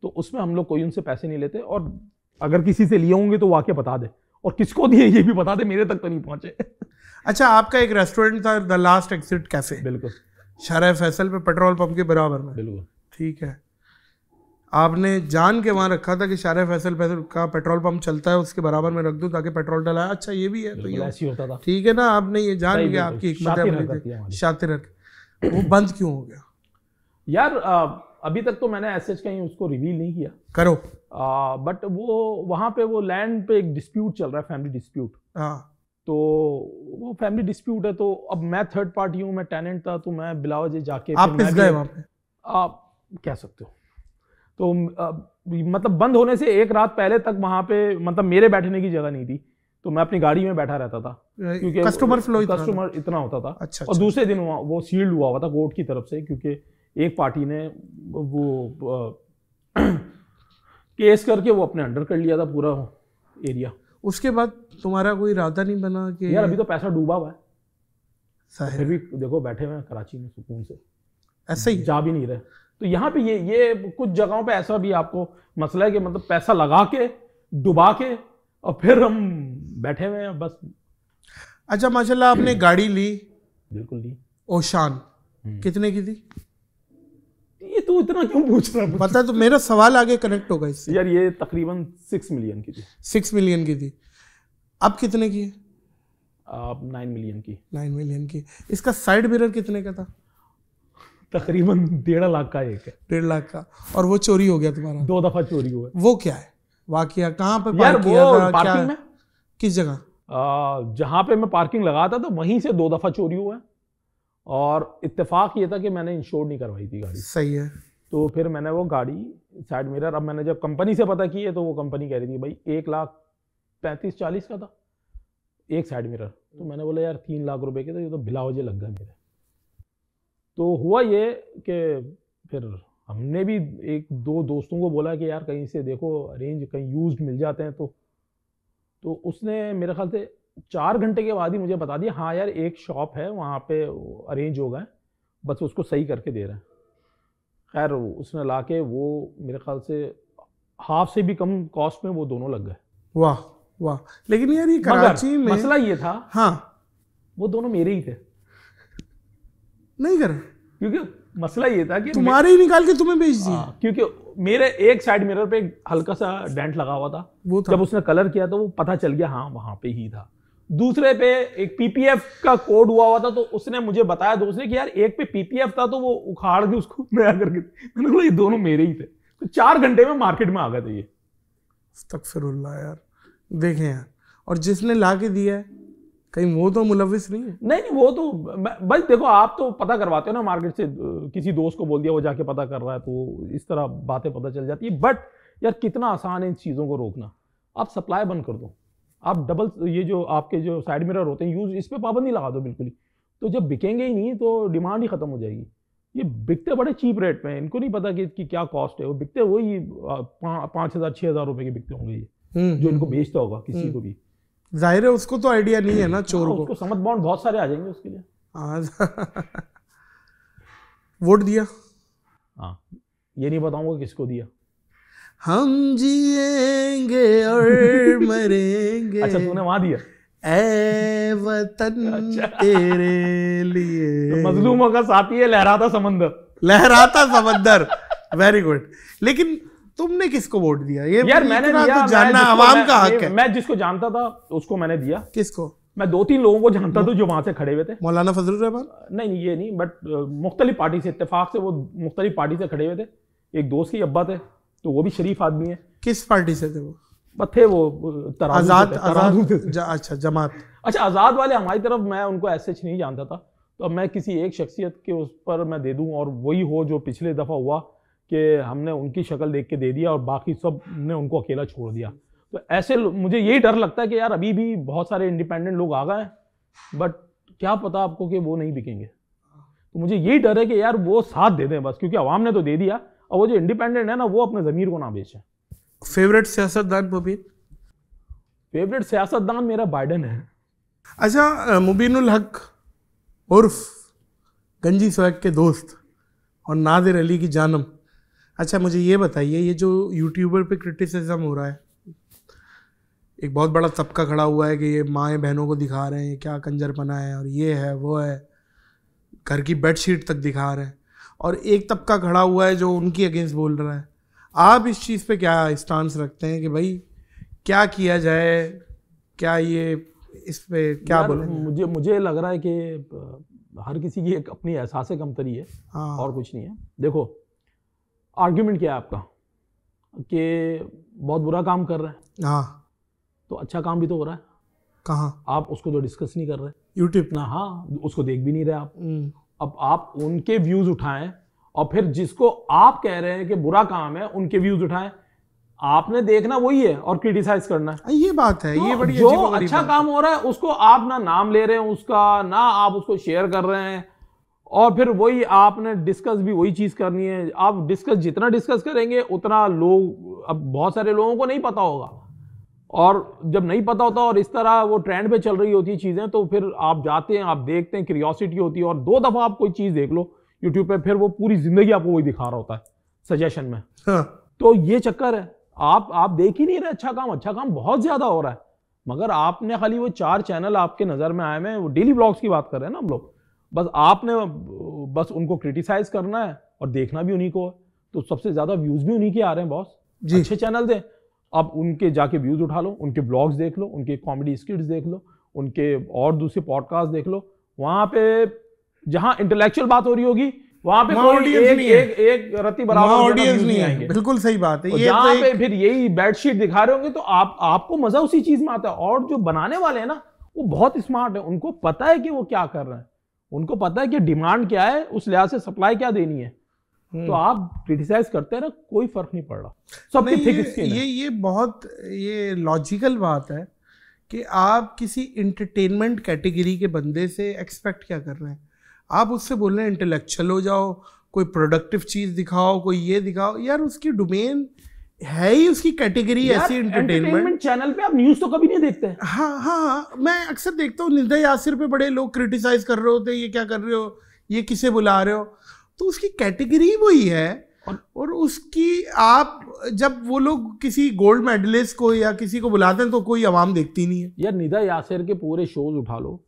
तो उसमें हम लोग कोई उनसे पैसे नहीं लेते, और अगर किसी से लिए होंगे तो वो आके बता दे, और किसको दिए ये भी बता दे, मेरे तक तो नहीं पहुंचे। अच्छा, आपका एक रेस्टोरेंट था द लास्ट एक्सिट कैफे, बिल्कुल शाहराह फैसल पे, पेट्रोल पंप के बराबर में। बिल्कुल ठीक है, आपने जान के वहां रखा था कि शाहराह फैसल का पेट्रोल पंप चलता है, उसके बराबर में रख दूं ताकि पेट्रोल डलाए। अच्छा, ये भी है, तो ये ऐसी होता था। ठीक है ना, आपने ये जान के आपकी हिकमत शातिर, वो बंद क्यों हो गया? यार अभी तक तो मैंने ऐसे कहीं उसको रिवील नहीं किया, करो। बट वो वहां पे वो लैंड पे एक डिस्प्यूट चल रहा है, फैमिली डिस्प्यूट। तो वो फैमिली डिस्प्यूट है, तो अब मैं थर्ड पार्टी हूँ, मैं टेनेंट था, तो मैं बिला वजह जाके आप पिस गए वहां पे, आप कह सकते हो। तो मतलब बंद होने से एक रात पहले तक वहां पे मतलब मेरे बैठने की जगह नहीं थी, तो मैं अपनी गाड़ी में बैठा रहता था, क्योंकि कस्टमर इतना होता था। अच्छा, और दूसरे दिन वो सील्ड हुआ हुआ था कोर्ट की तरफ से, क्योंकि एक पार्टी ने वो केस करके वो अपने अंडर कर लिया था पूरा एरिया। उसके बाद तुम्हारा कोई इरादा नहीं बना कि यार अभी तो पैसा डूबा हुआ है, फिर भी देखो बैठे हुए हैं कराची में सुकून से, ऐसे ही जा भी नहीं रहे। तो यहाँ पे ये कुछ जगहों पे ऐसा भी आपको मसला है कि मतलब पैसा लगा के डुबा के और फिर हम बैठे हुए हैं बस। अच्छा, माशाल्लाह आपने गाड़ी ली? बिल्कुल ली। ओशान कितने की थी? ये तू इतना क्यों पूछ रहा है? पता, तो मेरा सवाल आगे कनेक्ट होगा इससे। यार ये तकरीबन 6 मिलियन की थी। 6 मिलियन की थी। अब कितने की है? अब 9 मिलियन की। 9 मिलियन की। इसका साइड मिरर कितने का था? तकरीबन 1.5 लाख का एक है। 1.5 लाख का। और वो चोरी हो गया तुम्हारा? 2 दफा चोरी हुआ। वो क्या है वाकया? कहाँ पे पार्क किया था? पार्किंग में। किस जगह? जहाँ पे मैं पार्किंग लगाता था वहीं से 2 दफा चोरी हुआ है, और इत्तेफाक ये था कि मैंने इंश्योर नहीं करवाई थी गाड़ी। सही है। तो फिर मैंने वो गाड़ी साइड मिरर, अब मैंने जब कंपनी से पता की है तो वो कंपनी कह रही थी भाई 1,35,40 का था एक साइड मिरर। तो मैंने बोला यार 3 लाख रुपए के, तो ये तो बिला वजह लग गया मेरे। तो हुआ ये कि फिर हमने भी 1-2 दोस्तों को बोला कि यार कहीं से देखो अरेंज, कहीं यूज्ड मिल जाते हैं। तो उसने मेरे ख्याल से 4 घंटे के बाद ही मुझे बता दिया हाँ यार एक शॉप है वहाँ पे अरेंज हो गए, बस उसको सही करके दे रहे हैं। खैर उसने लाके वो मेरे ख्याल से हाफ से भी कम कॉस्ट में वो दोनों लग गए। वाह वाह। लेकिन यार ये कराची में मसला ये था, हाँ वो दोनों मेरे ही थे, नहीं कर, क्योंकि मसला ये था कि तुम्हारे ही निकाल के तुम्हें बेच दिए। क्योंकि मेरे एक साइड मिरर पे हल्का सा डेंट लगा हुआ था, वो था। जब उसने कलर किया तो वो पता चल गया हाँ वहां पे ही था। दूसरे पे एक पीपीएफ का कोड हुआ था, तो उसने मुझे बताया दूसरे कि यार एक पे पीपीएफ था तो वो उखाड़ के उसको नया करके, मैंने बोला ये दोनों मेरे ही थे। तो 4 घंटे में मार्केट में आ गए थे ये। अस्तगफिरुल्लाह यार, देखें यार, और जिसने ला के दिया है कहीं वो तो मुलविस नहीं है? नहीं वो तो भाई देखो, आप तो पता करवाते हो ना मार्केट से, किसी दोस्त को बोल दिया वो जाके पता कर रहा है, तो इस तरह बातें पता चल जाती है। बट यार कितना आसान है इन चीज़ों को रोकना। आप सप्लाई बंद कर दो, आप डबल ये जो आपके जो साइड मिरर होते हैं यूज, इस पर पाबंदी लगा दो बिल्कुल ही, तो जब बिकेंगे ही नहीं तो डिमांड ही खत्म हो जाएगी। ये बिकते बड़े चीप रेट में, इनको नहीं पता कि क्या कॉस्ट है, वो बिकते वही 5,000 6,000 रुपए के बिकते होंगे ये, जो इनको बेचता होगा किसी को भी। जाहिर है उसको तो आइडिया नहीं है ना चोर को। उसको समझ बाउंड बहुत सारे आ जाएंगे उसके लिए। वोट दिया? हाँ, ये नहीं बताऊंगा किसको दिया। हम जिएंगे और मरेंगे। अच्छा तूने वहां दिया? ऐ वतन तेरे लिए। तो मजलूमों का साथी है लहराता समंदर। लहराता समंदर, वेरी गुड। लेकिन तुमने किसको वोट दिया? ये यार मैंने दिया, तो जानना अवाम का हक है। मैं जिसको जानता था उसको मैंने दिया। किसको? मैं 2-3 लोगों को जानता था जो वहां से खड़े हुए थे। मौलाना फजलुर रहमान? नहीं ये नहीं, बट मुख्तलिफ पार्टी से, इत्तेफाक से वो मुख्तलिफ पार्टी से खड़े हुए थे। एक दोस्त के अब्बा थे, तो वो भी शरीफ आदमी है। किस पार्टी से थे वो? थे वो आजाद। अच्छा जमात। अच्छा आजाद वाले हमारी तरफ, मैं उनको ऐसे नहीं जानता था, तो अब मैं किसी एक शख्सियत के उस पर मैं दे दूं और वही हो जो पिछले दफा हुआ कि हमने उनकी शक्ल देख के दे दिया और बाकी सब ने उनको अकेला छोड़ दिया। तो ऐसे मुझे यही डर लगता है कि यार अभी भी बहुत सारे इंडिपेंडेंट लोग आ गए हैं, बट क्या पता आपको कि वो नहीं बिकेंगे। तो मुझे यही डर है कि यार वो साथ दे दें बस, क्योंकि अवाम ने तो दे दिया, और वो जो इंडिपेंडेंट है ना वो अपने ज़मीर को ना बेचें। फेवरेट सियासतदान मुबीन? फेवरेट सियासतदान मेरा बाइडन है। अच्छा, मुबीनुल हक उर्फ गंजी स्वैग के दोस्त और नादिर अली की जानम, अच्छा मुझे ये बताइए, ये जो यूट्यूबर पे क्रिटिसिज्म हो रहा है, एक बहुत बड़ा तबका खड़ा हुआ है कि ये माएँ बहनों को दिखा रहे हैं क्या कंजरपना है, और ये है वो है, घर की बेडशीट तक दिखा रहे हैं, और एक तबका खड़ा हुआ है जो उनकी अगेंस्ट बोल रहा है। आप इस चीज़ पे क्या स्टांस रखते हैं कि भाई क्या किया जाए, क्या ये इस पे क्या बोले? मुझे लग रहा है कि हर किसी की एक अपनी एहसास कमतरी है। हाँ। और कुछ नहीं है। देखो आर्ग्यूमेंट क्या है आपका कि बहुत बुरा काम कर रहे हैं, हाँ तो अच्छा काम भी तो हो रहा है। कहाँ? आप उसको तो डिस्कस नहीं कर रहे यूट्यूब ना, हाँ उसको देख भी नहीं रहे आप। अब आप उनके व्यूज उठाएं और फिर जिसको आप कह रहे हैं कि बुरा काम है उनके व्यूज उठाएं। आपने देखना वही है और क्रिटिसाइज करना है। ये बात है, तो ये बड़ी जो अच्छा काम हो रहा है उसको आप ना नाम ले रहे हैं उसका, ना आप उसको शेयर कर रहे हैं, और फिर वही आपने डिस्कस भी वही चीज करनी है। आप डिस्कस जितना डिस्कस करेंगे उतना लोग, अब बहुत सारे लोगों को नहीं पता होगा, और जब नहीं पता होता और इस तरह वो ट्रेंड पे चल रही होती है चीजें, तो फिर आप जाते हैं, आप देखते हैं, क्यूरियोसिटी होती है, और 2 दफा आप कोई चीज देख लो यूट्यूब पे, फिर वो पूरी जिंदगी आपको वही दिखा रहा होता है सजेशन में। हाँ। तो ये चक्कर है, आप देख ही नहीं रहे अच्छा काम बहुत ज्यादा हो रहा है, मगर आपने खाली वो 4 चैनल आपके नजर में आए हैं, वो डेली ब्लॉग्स की बात कर रहे हैं ना हम लोग, बस आपने बस उनको क्रिटिसाइज करना है और देखना भी उन्हीं को है। तो सबसे ज्यादा व्यूज भी उन्हीं के आ रहे हैं बॉस, अच्छे चैनल दें, आप उनके जाके व्यूज उठा लो, उनके ब्लॉग्स देख लो, उनके कॉमेडी स्किट्स देख लो, उनके और दूसरे पॉडकास्ट देख लो, वहां पे जहां इंटेलेक्चुअल बात हो रही होगी वहां पे कोई एक रत्ती बराबर ऑडियंस नहीं आएंगे। बिल्कुल सही बात है। जहां पे फिर यही बेडशीट दिखा रहे होंगे तो आपको मजा उसी चीज में आता है। और जो बनाने वाले हैं ना वो बहुत स्मार्ट है, उनको पता है कि वो क्या कर रहे हैं, उनको पता है कि डिमांड क्या है, उस लिहाज से सप्लाई क्या देनी है। तो आप क्रिटिसाइज करते हैं ना, कोई फर्क नहीं पड़ रहा, सबके थिक स्किन है। ये बहुत ये लॉजिकल बात है कि आप किसी इंटरटेनमेंट कैटेगरी के बंदे से एक्सपेक्ट क्या कर रहे हैं। आप उससे बोल रहे हैं इंटेलेक्चुअल हो जाओ, कोई प्रोडक्टिव चीज़ दिखाओ, कोई ये दिखाओ, यार उसकी डोमेन है ही उसकी कैटेगरी ऐसी एंटरटेनमेंट। चैनल पे आप न्यूज तो कभी नहीं देखते। हाँ, मैं अक्सर देखता हूँ निदा यासिर पे बड़े लोग क्रिटिसाइज कर रहे होते, ये क्या कर रहे हो, ये किसे बुला रहे हो, तो उसकी कैटेगरी वही है। और उसकी आप जब वो लोग किसी गोल्ड मेडलिस्ट को या किसी को बुलाते हैं तो कोई आवाम देखती नहीं है। यार निदा यासिर के पूरे शोज उठा लो,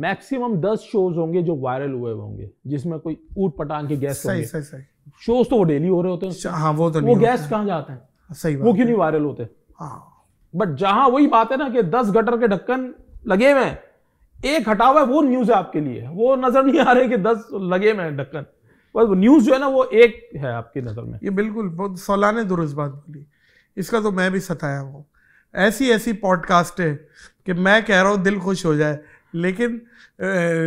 मैक्सिमम 10 शोज होंगे जो वायरल हुए होंगे, जिसमें कोई ऊट पटांग के गेस्ट होंगे। सही। शोज तो वो डेली हो रहे होते हैं। हाँ, वो तो वो गेस्ट कहाँ जाते हैं? सही बात, वो क्यों नहीं वायरल होते? हाँ, बट जहां वही बात है ना कि 10 गटर के ढक्कन लगे हुए हैं, एक हटा हुआ है, वो न्यूज है आपके लिए। वो नजर नहीं आ रहे कि 10 लगे हुए हैं ढक्कन, बस न्यूज जो है ना वो एक है आपकी नजर में। ये बिल्कुल बहुत सौलाने दुरुस्त बात बोली। इसका तो मैं भी सताया हूँ। ऐसी पॉडकास्ट है कि मैं कह रहा हूँ दिल खुश हो जाए, लेकिन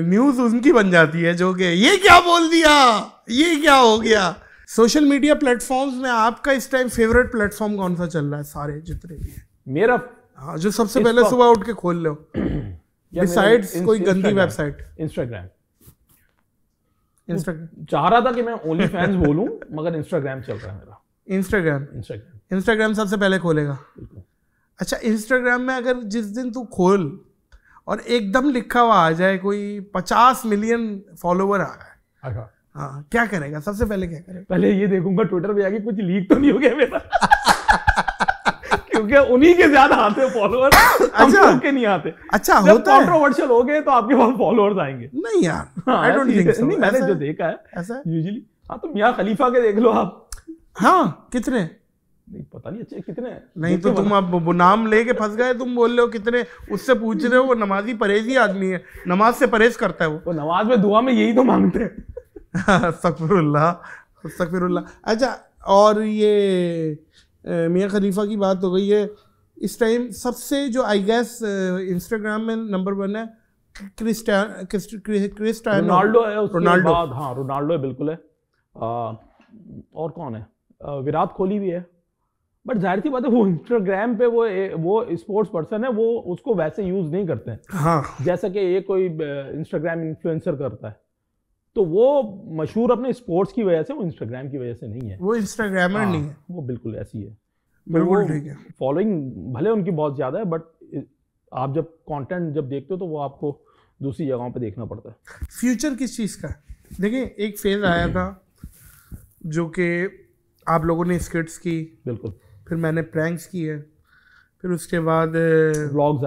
न्यूज़ उनकी बन जाती है जो कि ये क्या बोल दिया, ये क्या हो गया। सोशल मीडिया प्लेटफॉर्म्स में आपका इस टाइम फेवरेट प्लेटफॉर्म कौन सा चल रहा है? सारे जितने भी हैं मेरा, हाँ, जो सबसे पहले सुबह उठ के खोल लो बिसाइड्स कोई गंदी वेबसाइट? इंस्टाग्राम इंस्टाग्राम चाह रहा था कि मैं ओनली फैंस बोलूं, मगर इंस्टाग्राम चल रहा है मेरा। इंस्टाग्राम सबसे पहले खोलेगा। अच्छा, इंस्टाग्राम में अगर जिस दिन तू खोल और एकदम लिखा हुआ आ जाए कोई 50 मिलियन फॉलोवर आ गए, अच्छा, हाँ, क्या करेगा? सबसे पहले क्या करेगा? पहले ये देखूंगा ट्विटर पे आके कुछ लीक तो नहीं हो गया मेरा क्योंकि उन्हीं के ज्यादा आते हैं फॉलोअर, हम लोग के नहीं आते। अच्छा, जब होता है कंट्रोवर्शियल हो गए तो आपके पास फॉलोअर्स आएंगे। नहीं यार, आई डोंट थिंक सो। नहीं, मैंने जो देखा है ऐसा यूजुअली। हाँ, तो मियां खलीफा के देख लो आप। हाँ, कितने? नहीं पता नहीं, अच्छे कितने हैं। नहीं तो तुम अब वो नाम लेके फंस गए, तुम बोल रहे हो कितने, उससे पूछ रहे हो। वो नमाजी परहेजी आदमी है, नमाज से परहेज करता है वो नमाज में दुआ में यही तो मांगते हैं अस्तगफिरुल्लाह। अच्छा, और ये मियां खलीफा की बात हो गई है, इस टाइम सबसे जो आई गेस इंस्टाग्राम में नंबर 1 है क्रिस्टियानो रोनाल्डो है, उसके बाद हाँ रोनाल्डो है, बिल्कुल है। और कौन है? विराट कोहली भी है। बट जाहिर सी बात है वो इंस्टाग्राम पे वो स्पोर्ट्स पर्सन है, वो उसको वैसे यूज नहीं करते हैं। हाँ, जैसा कि ये कोई इंस्टाग्राम इन्फ्लुएंसर करता है, तो वो मशहूर अपने स्पोर्ट्स की वजह से, वो इंस्टाग्राम की वजह से नहीं है। वो इंस्टाग्रामर नहीं है, वो बिल्कुल ऐसी है। बिल्कुल ठीक है। फॉलोइंग भले उनकी बहुत ज्यादा है, बट आप जब कंटेंट जब देखते हो तो वो आपको दूसरी जगहों पे देखना पड़ता है। फ्यूचर किस चीज़ का है? देखिए, एक फेज आया था जो कि आप लोगों ने स्किट्स की, बिल्कुल, फिर मैंने प्रैंक्स किए, फिर उसके बाद व्लॉग्स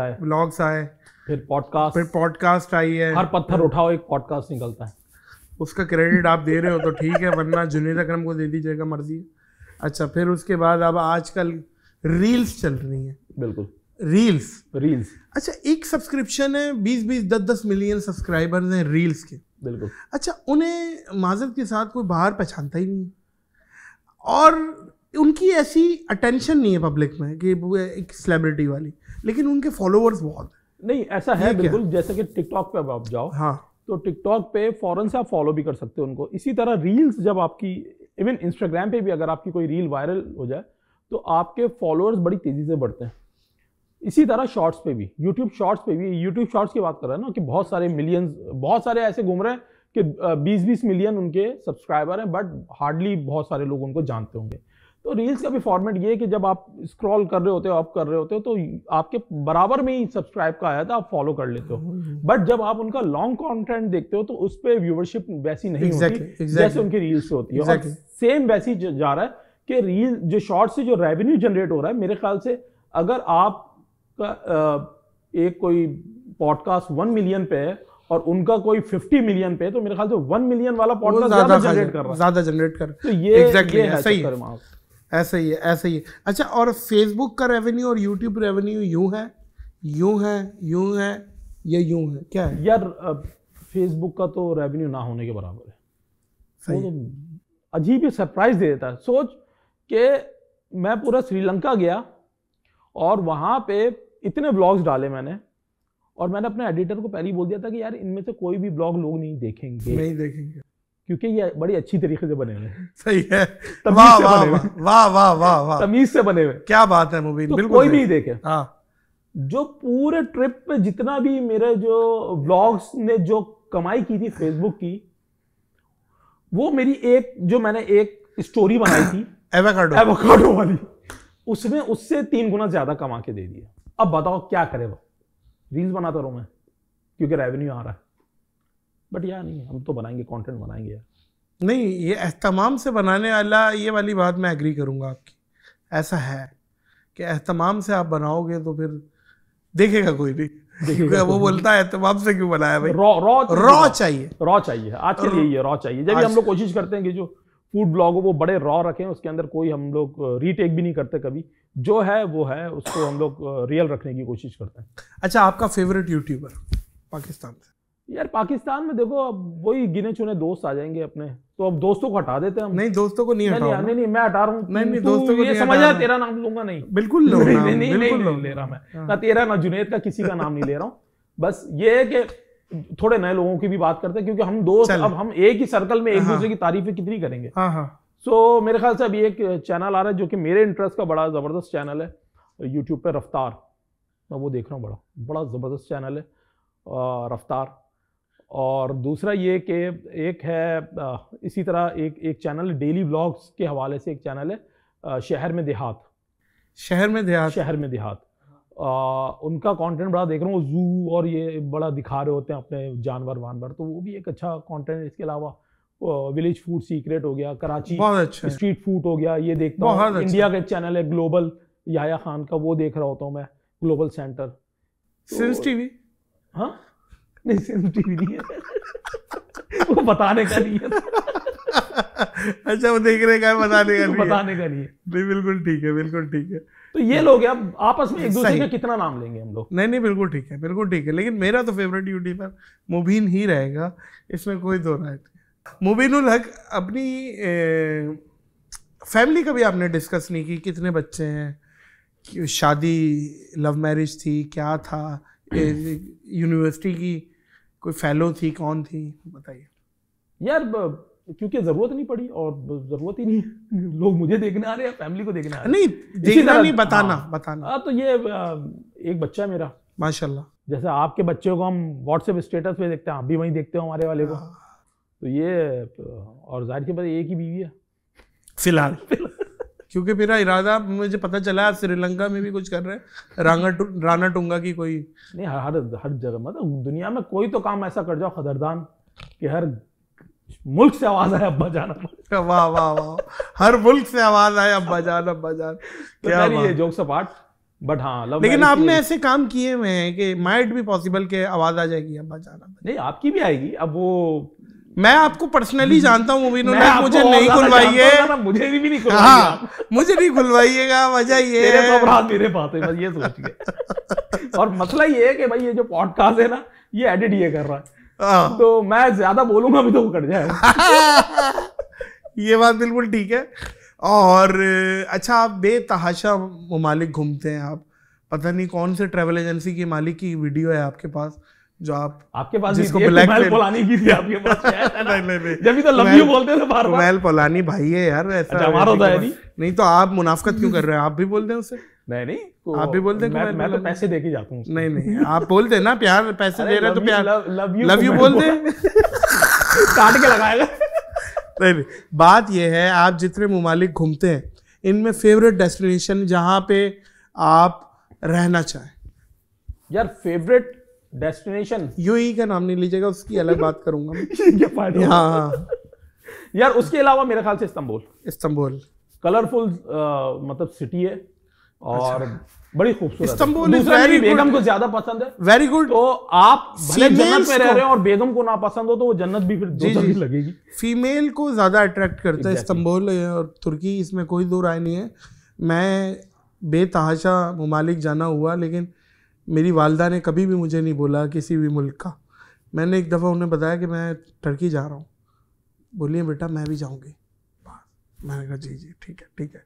आए, फिर पॉडकास्ट आई है। हर पत्थर उठाओ एक पॉडकास्ट निकलता है। उसका क्रेडिट आप दे रहे हो तो ठीक है, वरना जुनैद अकरम को दे दीजिएगा, मर्जी है। अच्छा, फिर उसके बाद अब आजकल रील्स चल रही हैं। बिल्कुल, रील्स। अच्छा, एक सब्सक्रिप्शन है, 20-20, 10-10 मिलियन सब्सक्राइबर्स हैं रील्स के। बिल्कुल। अच्छा, उन्हें माजरत के साथ कोई बाहर पहचानता ही नहीं है, और उनकी ऐसी अटेंशन नहीं है पब्लिक में कि वो एक सेलिब्रिटी वाली, लेकिन उनके फॉलोअर्स बहुत हैं। नहीं, ऐसा है बिल्कुल। जैसे कि टिकटॉक पे आप जाओ, हाँ, तो टिकटॉक पे फौरन से आप फॉलो भी कर सकते हो उनको। इसी तरह रील्स जब आपकी, इवन इंस्टाग्राम पे भी अगर आपकी कोई रील वायरल हो जाए तो आपके फॉलोअर्स बड़ी तेजी से बढ़ते हैं। इसी तरह शॉर्ट्स पे भी, यूट्यूब शॉर्ट्स पे भी, यूट्यूब शॉर्ट्स की बात कर रहे हैं ना, कि बहुत सारे मिलियंस, बहुत सारे ऐसे घूम रहे हैं कि 20-20 मिलियन उनके सब्सक्राइबर हैं, बट हार्डली बहुत सारे लोग उनको जानते होंगे। तो रील्स का भी फॉर्मेट ये है कि जब आप स्क्रॉल कर रहे होते हो, आप कर रहे होते हो, तो आपके बराबर में ही सब्सक्राइब का आया था, आप फॉलो कर लेते हो। बट जब आप उनका लॉन्ग कंटेंट देखते हो तो उस पर व्यूअरशिप वैसी नहीं होती जैसे उनकी रील्स से होती है। और सेम वैसी जा रहा है कि रील जो शॉर्ट से जो रेवेन्यू जनरेट हो रहा है, मेरे ख्याल से अगर आपका एक कोई पॉडकास्ट 1 मिलियन पे है और उनका कोई 50 मिलियन पे है, तो मेरे ख्याल से 1 मिलियन वाला पॉडकास्ट ज्यादा जनरेट कर। तो ये ऐसा ही है। ऐसा ही है। अच्छा, और फेसबुक का रेवेन्यू और यूट्यूब रेवेन्यू यूं है या यूं है, क्या है यार? फेसबुक का तो रेवेन्यू ना होने के बराबर है। वो तो अजीब ही सरप्राइज दे देता है। सोच के मैं पूरा श्रीलंका गया और वहां पे इतने ब्लॉग्स डाले मैंने, और मैंने अपने एडिटर को पहले ही बोल दिया था कि यार इनमें से कोई भी ब्लॉग लोग नहीं देखेंगे क्योंकि ये बड़ी अच्छी तरीके से बने हुए हैं। सही है। वाह, तमीज से बने हुए। क्या बात है मुबीन, तो बिल्कुल कोई नहीं देखे। हाँ, जो पूरे ट्रिप पे जितना भी मेरे जो व्लॉग्स ने जो कमाई की थी फेसबुक की, वो मेरी मैंने एक स्टोरी बनाई थी एवोकाडो वाली, उसमें उससे 3 गुना ज्यादा कमा के दे दिया। अब बताओ क्या करे वो, रील्स बनाता रहूं मैं क्योंकि रेवेन्यू आ रहा है, बट यार नहीं, हम तो बनाएंगे, कंटेंट बनाएंगे यार। नहीं, ये एहतमाम से बनाने वाला, ये वाली बात मैं एग्री करूंगा आपकी। ऐसा है कि एहतमाम से आप बनाओगे तो फिर देखेगा कोई नहीं, देखेगा वो बोलता है एहतमाम से क्यों बनाया भाई, रॉ चाहिए। आजकल यही है, रॉ चाहिए। जब भी हम लोग कोशिश करते हैं कि जो फूड ब्लॉग हो वो बड़े रॉ रखें, उसके अंदर कोई हम लोग रीटेक भी नहीं करते कभी, जो है वो है, उसको हम लोग रियल रखने की कोशिश करते हैं। अच्छा, आपका फेवरेट यूट्यूबर पाकिस्तान से? यार पाकिस्तान में देखो, अब वही गिने चुने दोस्त आ जाएंगे अपने, तो अब दोस्तों को हटा देते हैं हम। नहीं, दोस्तों को नहीं हटाओ। नहीं, मैं हटा रहा हूँ। नहीं, दोस्तों को ये समझ आ, तेरा नाम लूंगा नहीं, बिल्कुल लो, नहीं ले रहा मैं, ना तेरा ना जुनेद का, किसी का नाम नहीं ले रहा हूँ। बस ये है कि थोड़े नए लोगों की भी बात करते हैं, क्योंकि हम दोस्त, अब हम एक ही सर्कल में एक दूसरे की तारीफें कितनी करेंगे। सो मेरे ख्याल से अभी एक चैनल आ रहा है जो कि मेरे इंटरेस्ट का बड़ा जबरदस्त चैनल है यूट्यूब पे, रफ्तार। मैं वो देख रहा हूँ, बड़ा जबरदस्त चैनल है रफ्तार। और दूसरा ये कि एक है इसी तरह एक चैनल डेली व्लॉग्स के हवाले से एक चैनल है शहर में देहात। उनका कंटेंट बड़ा देख रहा हूँ, जू और ये बड़ा दिखा रहे होते हैं अपने जानवर वानवर, तो वो भी एक अच्छा कंटेंट है। इसके अलावा विलेज फूड सीक्रेट हो गया, कराची स्ट्रीट फूड हो गया, ये देखता हूँ। इंडिया का एक चैनल है ग्लोबल, याया खान का, वो देख रहा होता हूँ मैं, ग्लोबल सेंटर। Since TV? हाँ नहीं, सिंस टीवी नहीं है वो बताने का नहीं है। अच्छा, वो देखने का है, बताने का नहीं है। नहीं, बिल्कुल ठीक है। तो ये लोग अब आपस में एक दूसरे का कितना नाम लेंगे हम लोग। नहीं, बिल्कुल ठीक है। लेकिन मेरा तो फेवरेट यूट्यूबर मुबीन ही रहेगा, इसमें कोई दो राय नहीं। मुबीनुल हक, अपनी फैमिली का भी आपने डिस्कस नहीं की, कितने बच्चे हैं, शादी लव मैरिज थी, क्या था, यूनिवर्सिटी की कोई फेलो थी, कौन थी, बताइए यार। क्योंकि जरूरत नहीं पड़ी और जरूरत ही नहीं है, लोग मुझे देखने आ रहे हैं, फैमिली को देखने आ रहे हैं। नहीं, देखना नहीं, बताना। तो ये एक बच्चा है मेरा, माशाल्लाह। जैसे आपके बच्चे को हम व्हाट्सएप स्टेटस पे देखते हैं, आप भी वहीं देखते हो हमारे वाले को। तो ये, और जाहिर की बात एक ही बीवी है फिलहाल क्योंकि मेरा इरादा, मुझे पता चला आप श्रीलंका में भी कुछ कर रहे हैं, राना टुंगा की कोई नहीं, हर जगह, मतलब दुनिया में कोई तो काम ऐसा कर जाओ खदरदान कि हर मुल्क से आवाज आए अब्बा जान। वाह, हर मुल्क से आवाज आए अब्बा जान। क्या ये जोक्स अपार्ट, बट हाँ, लेकिन आपने ऐसे काम किए हुए हैं कि माइट भी पॉसिबल के आवाज आ जाएगी अब्बा जान। नहीं, आपकी भी आएगी। अब वो मैं आपको पर्सनली जानता हूँ, मुझे नहीं खुलवाइए, मुझे भी नहीं खुलवाइए। हाँ, मुझे नहीं खुलवाइएगा, वजह ये मेरे पास है, बस ये सोच के। और मसला ये है कि भाई ये जो पॉडकास्ट है ना, ये एडिट ये कर रहा है, तो मैं ज्यादा बोलूंगा भी तो वो कट जाएगा। ये बात बिल्कुल ठीक है। और अच्छा, आप बेतहाशा ममालिक घूमते हैं, आप पता नहीं कौन से ट्रैवल एजेंसी की मालिक की वीडियो है आपके पास, जो आपके पास जिसको कुमैल पोलानी की थी आपके पास नहीं। जब भी तो लव यू बोलते थे बार-बार। कुमैल पोलानी भाई है यार, ऐसा अच्छा, हमारा होता है नहीं तो आप मुनाफकत क्यों कर रहे हैं? आप भी बोलते हैं उससे? नहीं, आप भी बोलते हैं? मैं तो पैसे दे के जाता हूँ। नहीं, आप बोलते हैं ना, प्यार पैसे दे रहे हैं तो प्यार, लव यू बोलते हैं, काट के लगाएगा। नहीं, बात ये है, आप जितने ममालिक घूमते हैं, इनमें फेवरेट डेस्टिनेशन जहाँ पे आप रहना चाहें? यार फेवरेट डेस्टिनेशन, यूएई का नाम नहीं लीजिएगा, उसकी अलग बात करूंगा मैं। हाँ, यार उसके अलावा मेरे ख्याल से इस्तांबुल कलरफुल मतलब सिटी है और बड़ी खूबसूरत। इस्तांबुल बेगम को ज्यादा पसंद है। Very good. तो आप भले जन्नत में रह रहे हो और बेगम को ना पसंद हो तो वो जन्नत भी फिर जी लगेगी। फीमेल को ज्यादा अट्रैक्ट करता है इस्तांबुल और तुर्की, इसमें कोई दो राय नहीं है। मैं बेतहाशा ममालिक जाना हुआ, लेकिन मेरी वालदा ने कभी भी मुझे नहीं बोला किसी भी मुल्क का। मैंने एक दफ़ा उन्हें बताया कि मैं टर्की जा रहा हूँ, बोलिए बेटा मैं भी जाऊँगी। मैंने कहा जी ठीक है।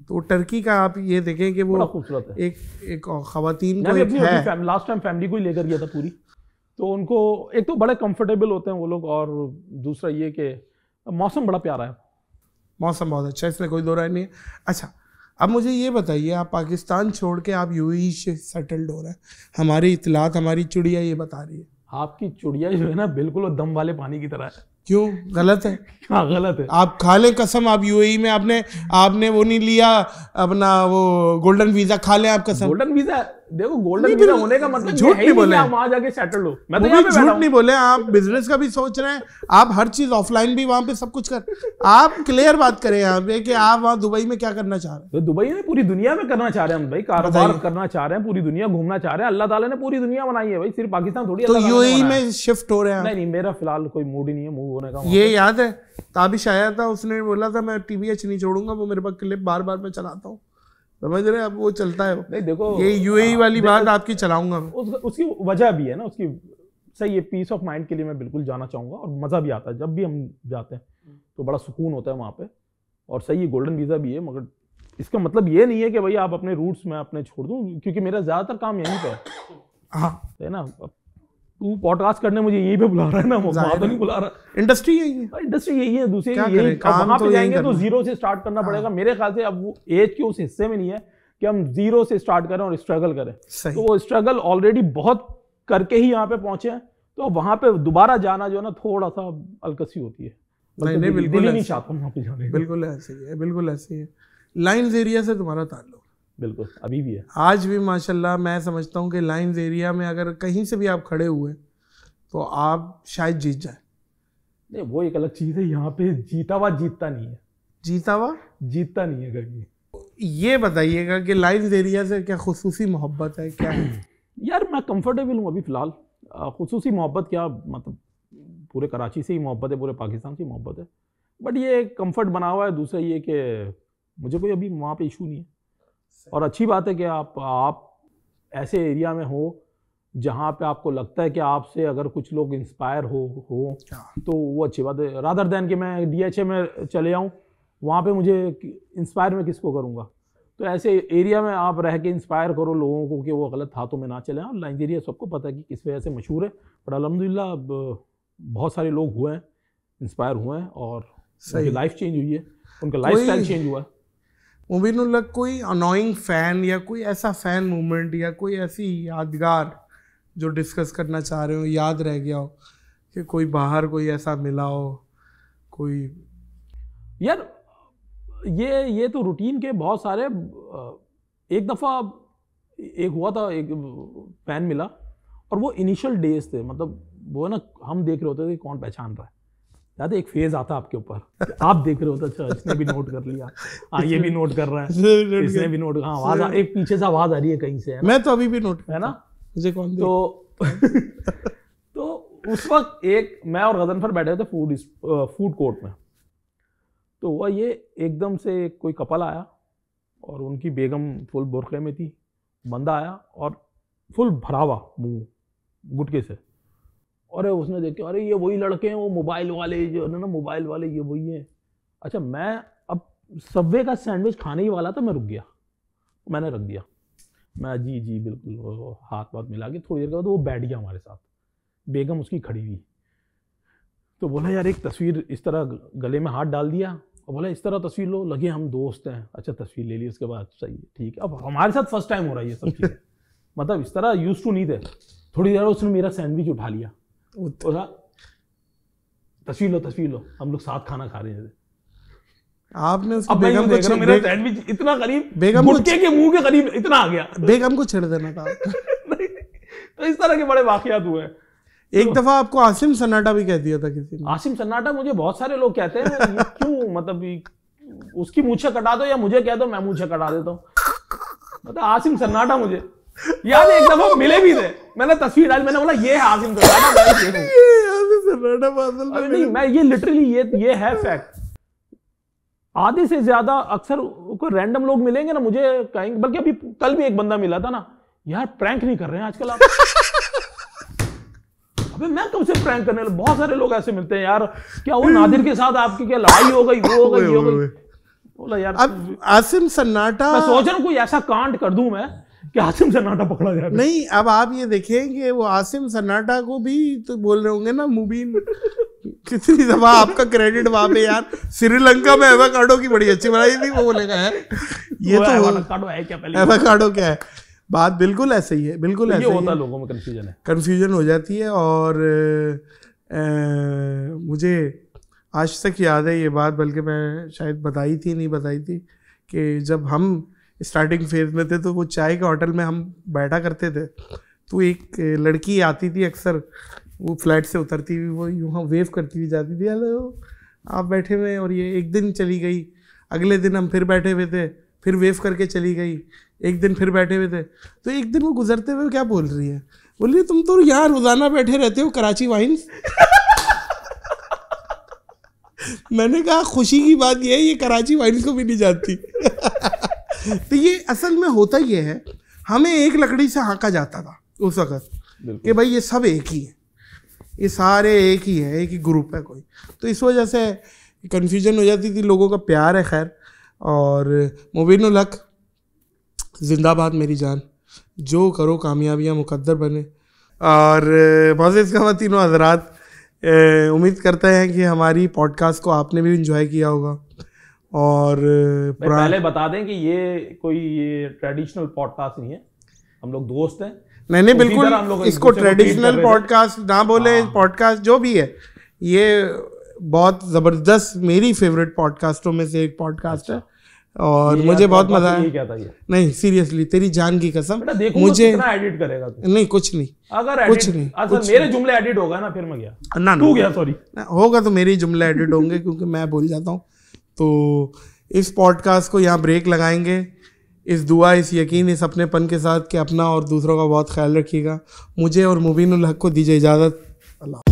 तो टर्की का आप ये देखें कि वो खूबसूरत है। एक ख़वातीन को एक है, लास्ट टाइम फैमिली को ही लेकर गया था पूरी, तो उनको एक तो बड़े कंफर्टेबल होते हैं वो लोग, और दूसरा ये कि मौसम बड़ा प्यारा है। मौसम बहुत अच्छा है, इसमें कोई दो राय नहीं है। अच्छा, अब मुझे ये बताइए, आप पाकिस्तान छोड़ के आप यूएई से सेटल्ड हो रहे हैं, हमारी इतलात, हमारी चुड़िया ये बता रही है। आपकी चुड़िया जो है ना, बिल्कुल दम वाले पानी की तरह है। क्यों गलत है? हाँ गलत है। आप खा लें कसम, आप यूएई में आपने वो नहीं लिया अपना वो गोल्डन वीजा, खा लें आप कसम। गोल्डन वीजा देखो, गोल्डन वीजा होने का मतलब झूठ नहीं बोले, आप वहां जाके सेटल हो। मैं तो वो भी झूठ नहीं बोले, आप बिजनेस का भी सोच रहे हैं, आप हर चीज ऑफलाइन भी वहां पे सब कुछ कर, आप क्लियर बात करें यहाँ पे कि आप वहाँ दुबई में क्या करना चाह रहे हैं। तो दुबई में पूरी दुनिया में करना चाह रहे हैं हम भाई, कारोबार करना चाह रहे हैं, पूरी दुनिया घूमना चाह रहे हैं। अल्लाह ताला ने पूरी दुनिया बनाई है भाई, सिर्फ पाकिस्तान थोड़ी। तो यूएई में शिफ्ट हो रहे हैं? नहीं, मेरा फिलहाल कोई मूड ही नहीं है मूव होने का। ये याद है ताबिश आया था, उसने बोला था मैं टीवीएच नहीं छोड़ूंगा, वो मेरे पास क्लिप बार बार मैं चलाता हूँ, समझ रहे हैं? अब वो चलता है। नहीं देखो, ये यूएई वाली बात आपकी चलाऊंगा। उसकी वजह भी है ना, उसकी सही है, पीस ऑफ माइंड के लिए मैं बिल्कुल जाना चाहूंगा, और मजा भी आता है जब भी हम जाते हैं, तो बड़ा सुकून होता है वहाँ पे। और सही है, गोल्डन वीजा भी है, मगर इसका मतलब ये नहीं है कि भाई आप अपने रूट्स में अपने छोड़ दूं, क्योंकि मेरा ज्यादातर काम यहीं पे हाँ है ना। तू पॉडकास्ट करने मुझे यहीं पे बुला रहा है ना, वहां तो नहीं बुला रहा। इंडस्ट्री यही है, इंडस्ट्री यही है, दूसरी क्या यही। करें, वहां पे तो जाएंगे तो जीरो से स्टार्ट करना पड़ेगा। मेरे ख्याल से अब वो एज के उस हिस्से में नहीं है कि हम जीरो से स्टार्ट करें और स्ट्रगल करें। तो वो स्ट्रगल ऑलरेडी बहुत करके ही यहाँ पे पहुंचे हैं, तो वहां पे दोबारा जाना जो है ना थोड़ा सा अलकसी होती है। नहीं बिल्कुल नहीं चाहता वहां पे जाने। बिल्कुल ऐसे ही है, बिल्कुल ऐसे ही है। लाइन्स एरिया से तुम्हारा ताल्लुक? बिल्कुल अभी भी है, आज भी माशाल्लाह। मैं समझता हूँ कि लाइन्स एरिया में अगर कहीं से भी आप खड़े हुए तो आप शायद जीत जाए। नहीं वो एक अलग चीज है, यहाँ पे जीता हुआ जीतता नहीं है। जीता हुआ जीतता नहीं है कभी। ये बताइएगा कि लाइन्स एरिया से क्या खुसूसी मोहब्बत है, क्या है? यार मैं कंफर्टेबल हूँ अभी फिलहाल। खुसूसी मोहब्बत क्या, मतलब पूरे कराची से ही मोहब्बत है, पूरे पाकिस्तान से ही मोहब्बत है, बट ये कंफर्ट बना हुआ है। दूसरा ये कि मुझे कोई अभी वहाँ पे इशू नहीं है, और अच्छी बात है कि आप ऐसे एरिया में हो जहाँ पे आपको लगता है कि आपसे अगर कुछ लोग इंस्पायर हो तो वो अच्छी बात है। रादर दैन कि मैं डीएचए में चले जाऊँ, वहाँ पे मुझे इंस्पायर मैं किसको करूँगा। तो ऐसे एरिया में आप रह के इंस्पायर करो लोगों को कि वो गलत हाथों में ना चले। और नाइजीरिया सबको पता है कि किस वजह से मशहूर है, पर अल्हम्दुलिल्लाह बहुत सारे लोग हुए हैं, इंस्पायर हुए हैं, और उनकी लाइफ चेंज हुई है, उनका लाइफस्टाइल चेंज हुआ है। मुबीनुल्लाह, कोई अनोइंग फ़ैन या कोई ऐसा फ़ैन मूवमेंट या कोई ऐसी यादगार जो डिस्कस करना चाह रहे हो, याद रह गया हो कि कोई बाहर कोई ऐसा मिला हो कोई? यार ये तो रूटीन के बहुत सारे। एक दफ़ा एक हुआ था, एक फैन मिला, और वो इनिशियल डेज थे, मतलब वो है ना, हम देख रहे होते थे कौन पहचान रहा है। याद है एक फेज आता आपके ऊपर, आप देख रहे होते, अच्छा इसने भी नोट कर लिया, हाँ ये भी नोट कर रहा है, इसने भी नोट, हाँ आवाज, एक पीछे से आवाज आ रही है कहीं से, है मैं तो अभी भी नोट है ना, मुझे कौन तो उस वक्त एक मैं और गजनफर बैठे थे फूड कोर्ट में। तो हुआ ये, एकदम से कोई कपल आया और उनकी बेगम फुल बुरखे में थी, बंदा आया और फुल भरा हुआ मुंह गुटके से, और उसने देख के, अरे ये वही लड़के हैं वो मोबाइल वाले, जो है ना मोबाइल वाले, ये वही हैं। अच्छा, मैं अब सबवे का सैंडविच खाने ही वाला था, मैं रुक गया, मैंने रख दिया, मैं जी जी बिल्कुल, हाथ वाथ मिला के थोड़ी देर के बाद वो बैठ गया हमारे साथ, बेगम उसकी खड़ी हुई। तो बोला यार एक तस्वीर, इस तरह गले में हाथ डाल दिया और बोला इस तरह तस्वीर लो, लगे हम दोस्त हैं। अच्छा तस्वीर ले ली, उसके बाद सही है ठीक है। अब हमारे साथ फर्स्ट टाइम हो रहा है ये सब चीज़ें, मतलब इस तरह यूज टू नहीं थे। थोड़ी देर उसने मेरा सैंडविच उठा लिया, तस्वीर लो, हम लोग साथ खाना खा रहे थे। आपने उसकी बेगम को मेरा सैंडविच इतना करीब, बेगम गुटके के मुंह के करीब इतना आ गया, बेगम को छेड़ देना था। तो इस तरह के बड़े वाकयात हुए। एक दफा आपको आसिम सन्नाटा भी कह दिया था किसी ने। आसिम सन्नाटा मुझे बहुत सारे लोग कहते हैं, क्यों, मतलब उसकी मूंछें कटा दो या मुझे कह दो, मैं मूंछें कटा देता हूँ। मतलब आसिम सन्नाटा मुझे याद है, एक दफा मिले भी थे, मैंने तस्वीर डाली, मैंने बोला ये है आसिम सन्नाटा। नहीं, मैं ये लिटरली ये है फैक्ट। आधे से ज्यादा अक्सर कोई रैंडम लोग मिलेंगे ना, मुझे कहेंगे, बल्कि अभी कल भी एक बंदा मिला था ना, यार प्रैंक नहीं कर रहे हैं आजकल आप। अबे मैं कब से प्रैंक करने लगा? बहुत सारे लोग ऐसे मिलते हैं यार, क्या वो नादिर के साथ आपकी क्या लड़ाई हो गई, वो हो गई, ये हो गई। बोला यार अब आसिम सन्नाटा, मैं सोच रहा हूँ कोई ऐसा कांड कर दूं मैं कि आसिम सन्नाटा पकड़ा जाए। नहीं, अब आप ये देखें कि वो आसिम सन्नाटा को भी तो बोल रहे होंगे ना मुबीन, कितनी दफा आपका क्रेडिट वहां पे यार, श्रीलंका में एवोकाडो की बड़ी अच्छी बनाई थी, वो बोलेगा यार ये तो एवोकाडो है क्या, पहले एवोकाडो क्या है। बात बिल्कुल ऐसे ही है, बिल्कुल ऐसे ही होता है, लोगों में कंफ्यूजन हो जाती है। और मुझे आज तक याद है ये बात, बल्कि मैं शायद बताई थी नहीं बताई थी, कि जब हम स्टार्टिंग फेज में थे तो वो चाय के होटल में हम बैठा करते थे, तो एक लड़की आती थी अक्सर, वो फ्लैट से उतरती हुई वो यूँ वेव करती हुई जाती थी, हेलो आप बैठे हुए, और ये एक दिन चली गई, अगले दिन हम फिर बैठे हुए थे, फिर वेव करके चली गई, एक दिन फिर बैठे हुए थे, तो एक दिन वो गुजरते हुए क्या बोल रही है, बोल रही तुम तो यहाँ रोज़ाना बैठे रहते हो कराची वाइन्स। मैंने कहा खुशी की बात ये है ये कराची वाइन्स को भी नहीं जानती। तो ये असल में होता ये है, हमें एक लकड़ी से हाँका जाता था उस वक्त कि भाई ये सब एक ही है, ये सारे एक ही है, एक ही ग्रुप है कोई, तो इस वजह से कन्फ्यूजन हो जाती थी, लोगों का प्यार है खैर। और मुबीनुल हक जिंदाबाद मेरी जान, जो करो कामयाबियाँ मुकद्दर बने। और मोअज़्ज़िज़ ख़वातीन हज़रात, उम्मीद करते हैं कि हमारी पॉडकास्ट को आपने भी इंजॉय किया होगा। और पहले बता दें कि ये कोई ट्रेडिशनल पॉडकास्ट नहीं है, हम लोग दोस्त हैं। नहीं बिल्कुल, इसको ट्रेडिशनल पॉडकास्ट ना बोले, पॉडकास्ट जो भी है ये बहुत ज़बरदस्त, मेरी फेवरेट पॉडकास्टों में से एक पॉडकास्ट है, और मुझे बहुत मजा आया। नहीं सीरियसली, तेरी जान की कसम, मुझे कितना एडिट करेगा तू? नहीं कुछ नहीं, अगर कुछ नहीं, मेरे जुमले एडिट होगा ना फिर मैं गया ना, तू गया, सॉरी होगा तो मेरे जुमले एडिट होंगे क्योंकि मैं भूल जाता हूँ। तो इस पॉडकास्ट को यहाँ ब्रेक लगाएंगे, इस दुआ, इस यकीन, इस अपनेपन के साथ कि अपना और दूसरों का बहुत ख्याल रखिएगा। मुझे और मुबीनुल हक को दीजिए इजाज़त। अल्लाह।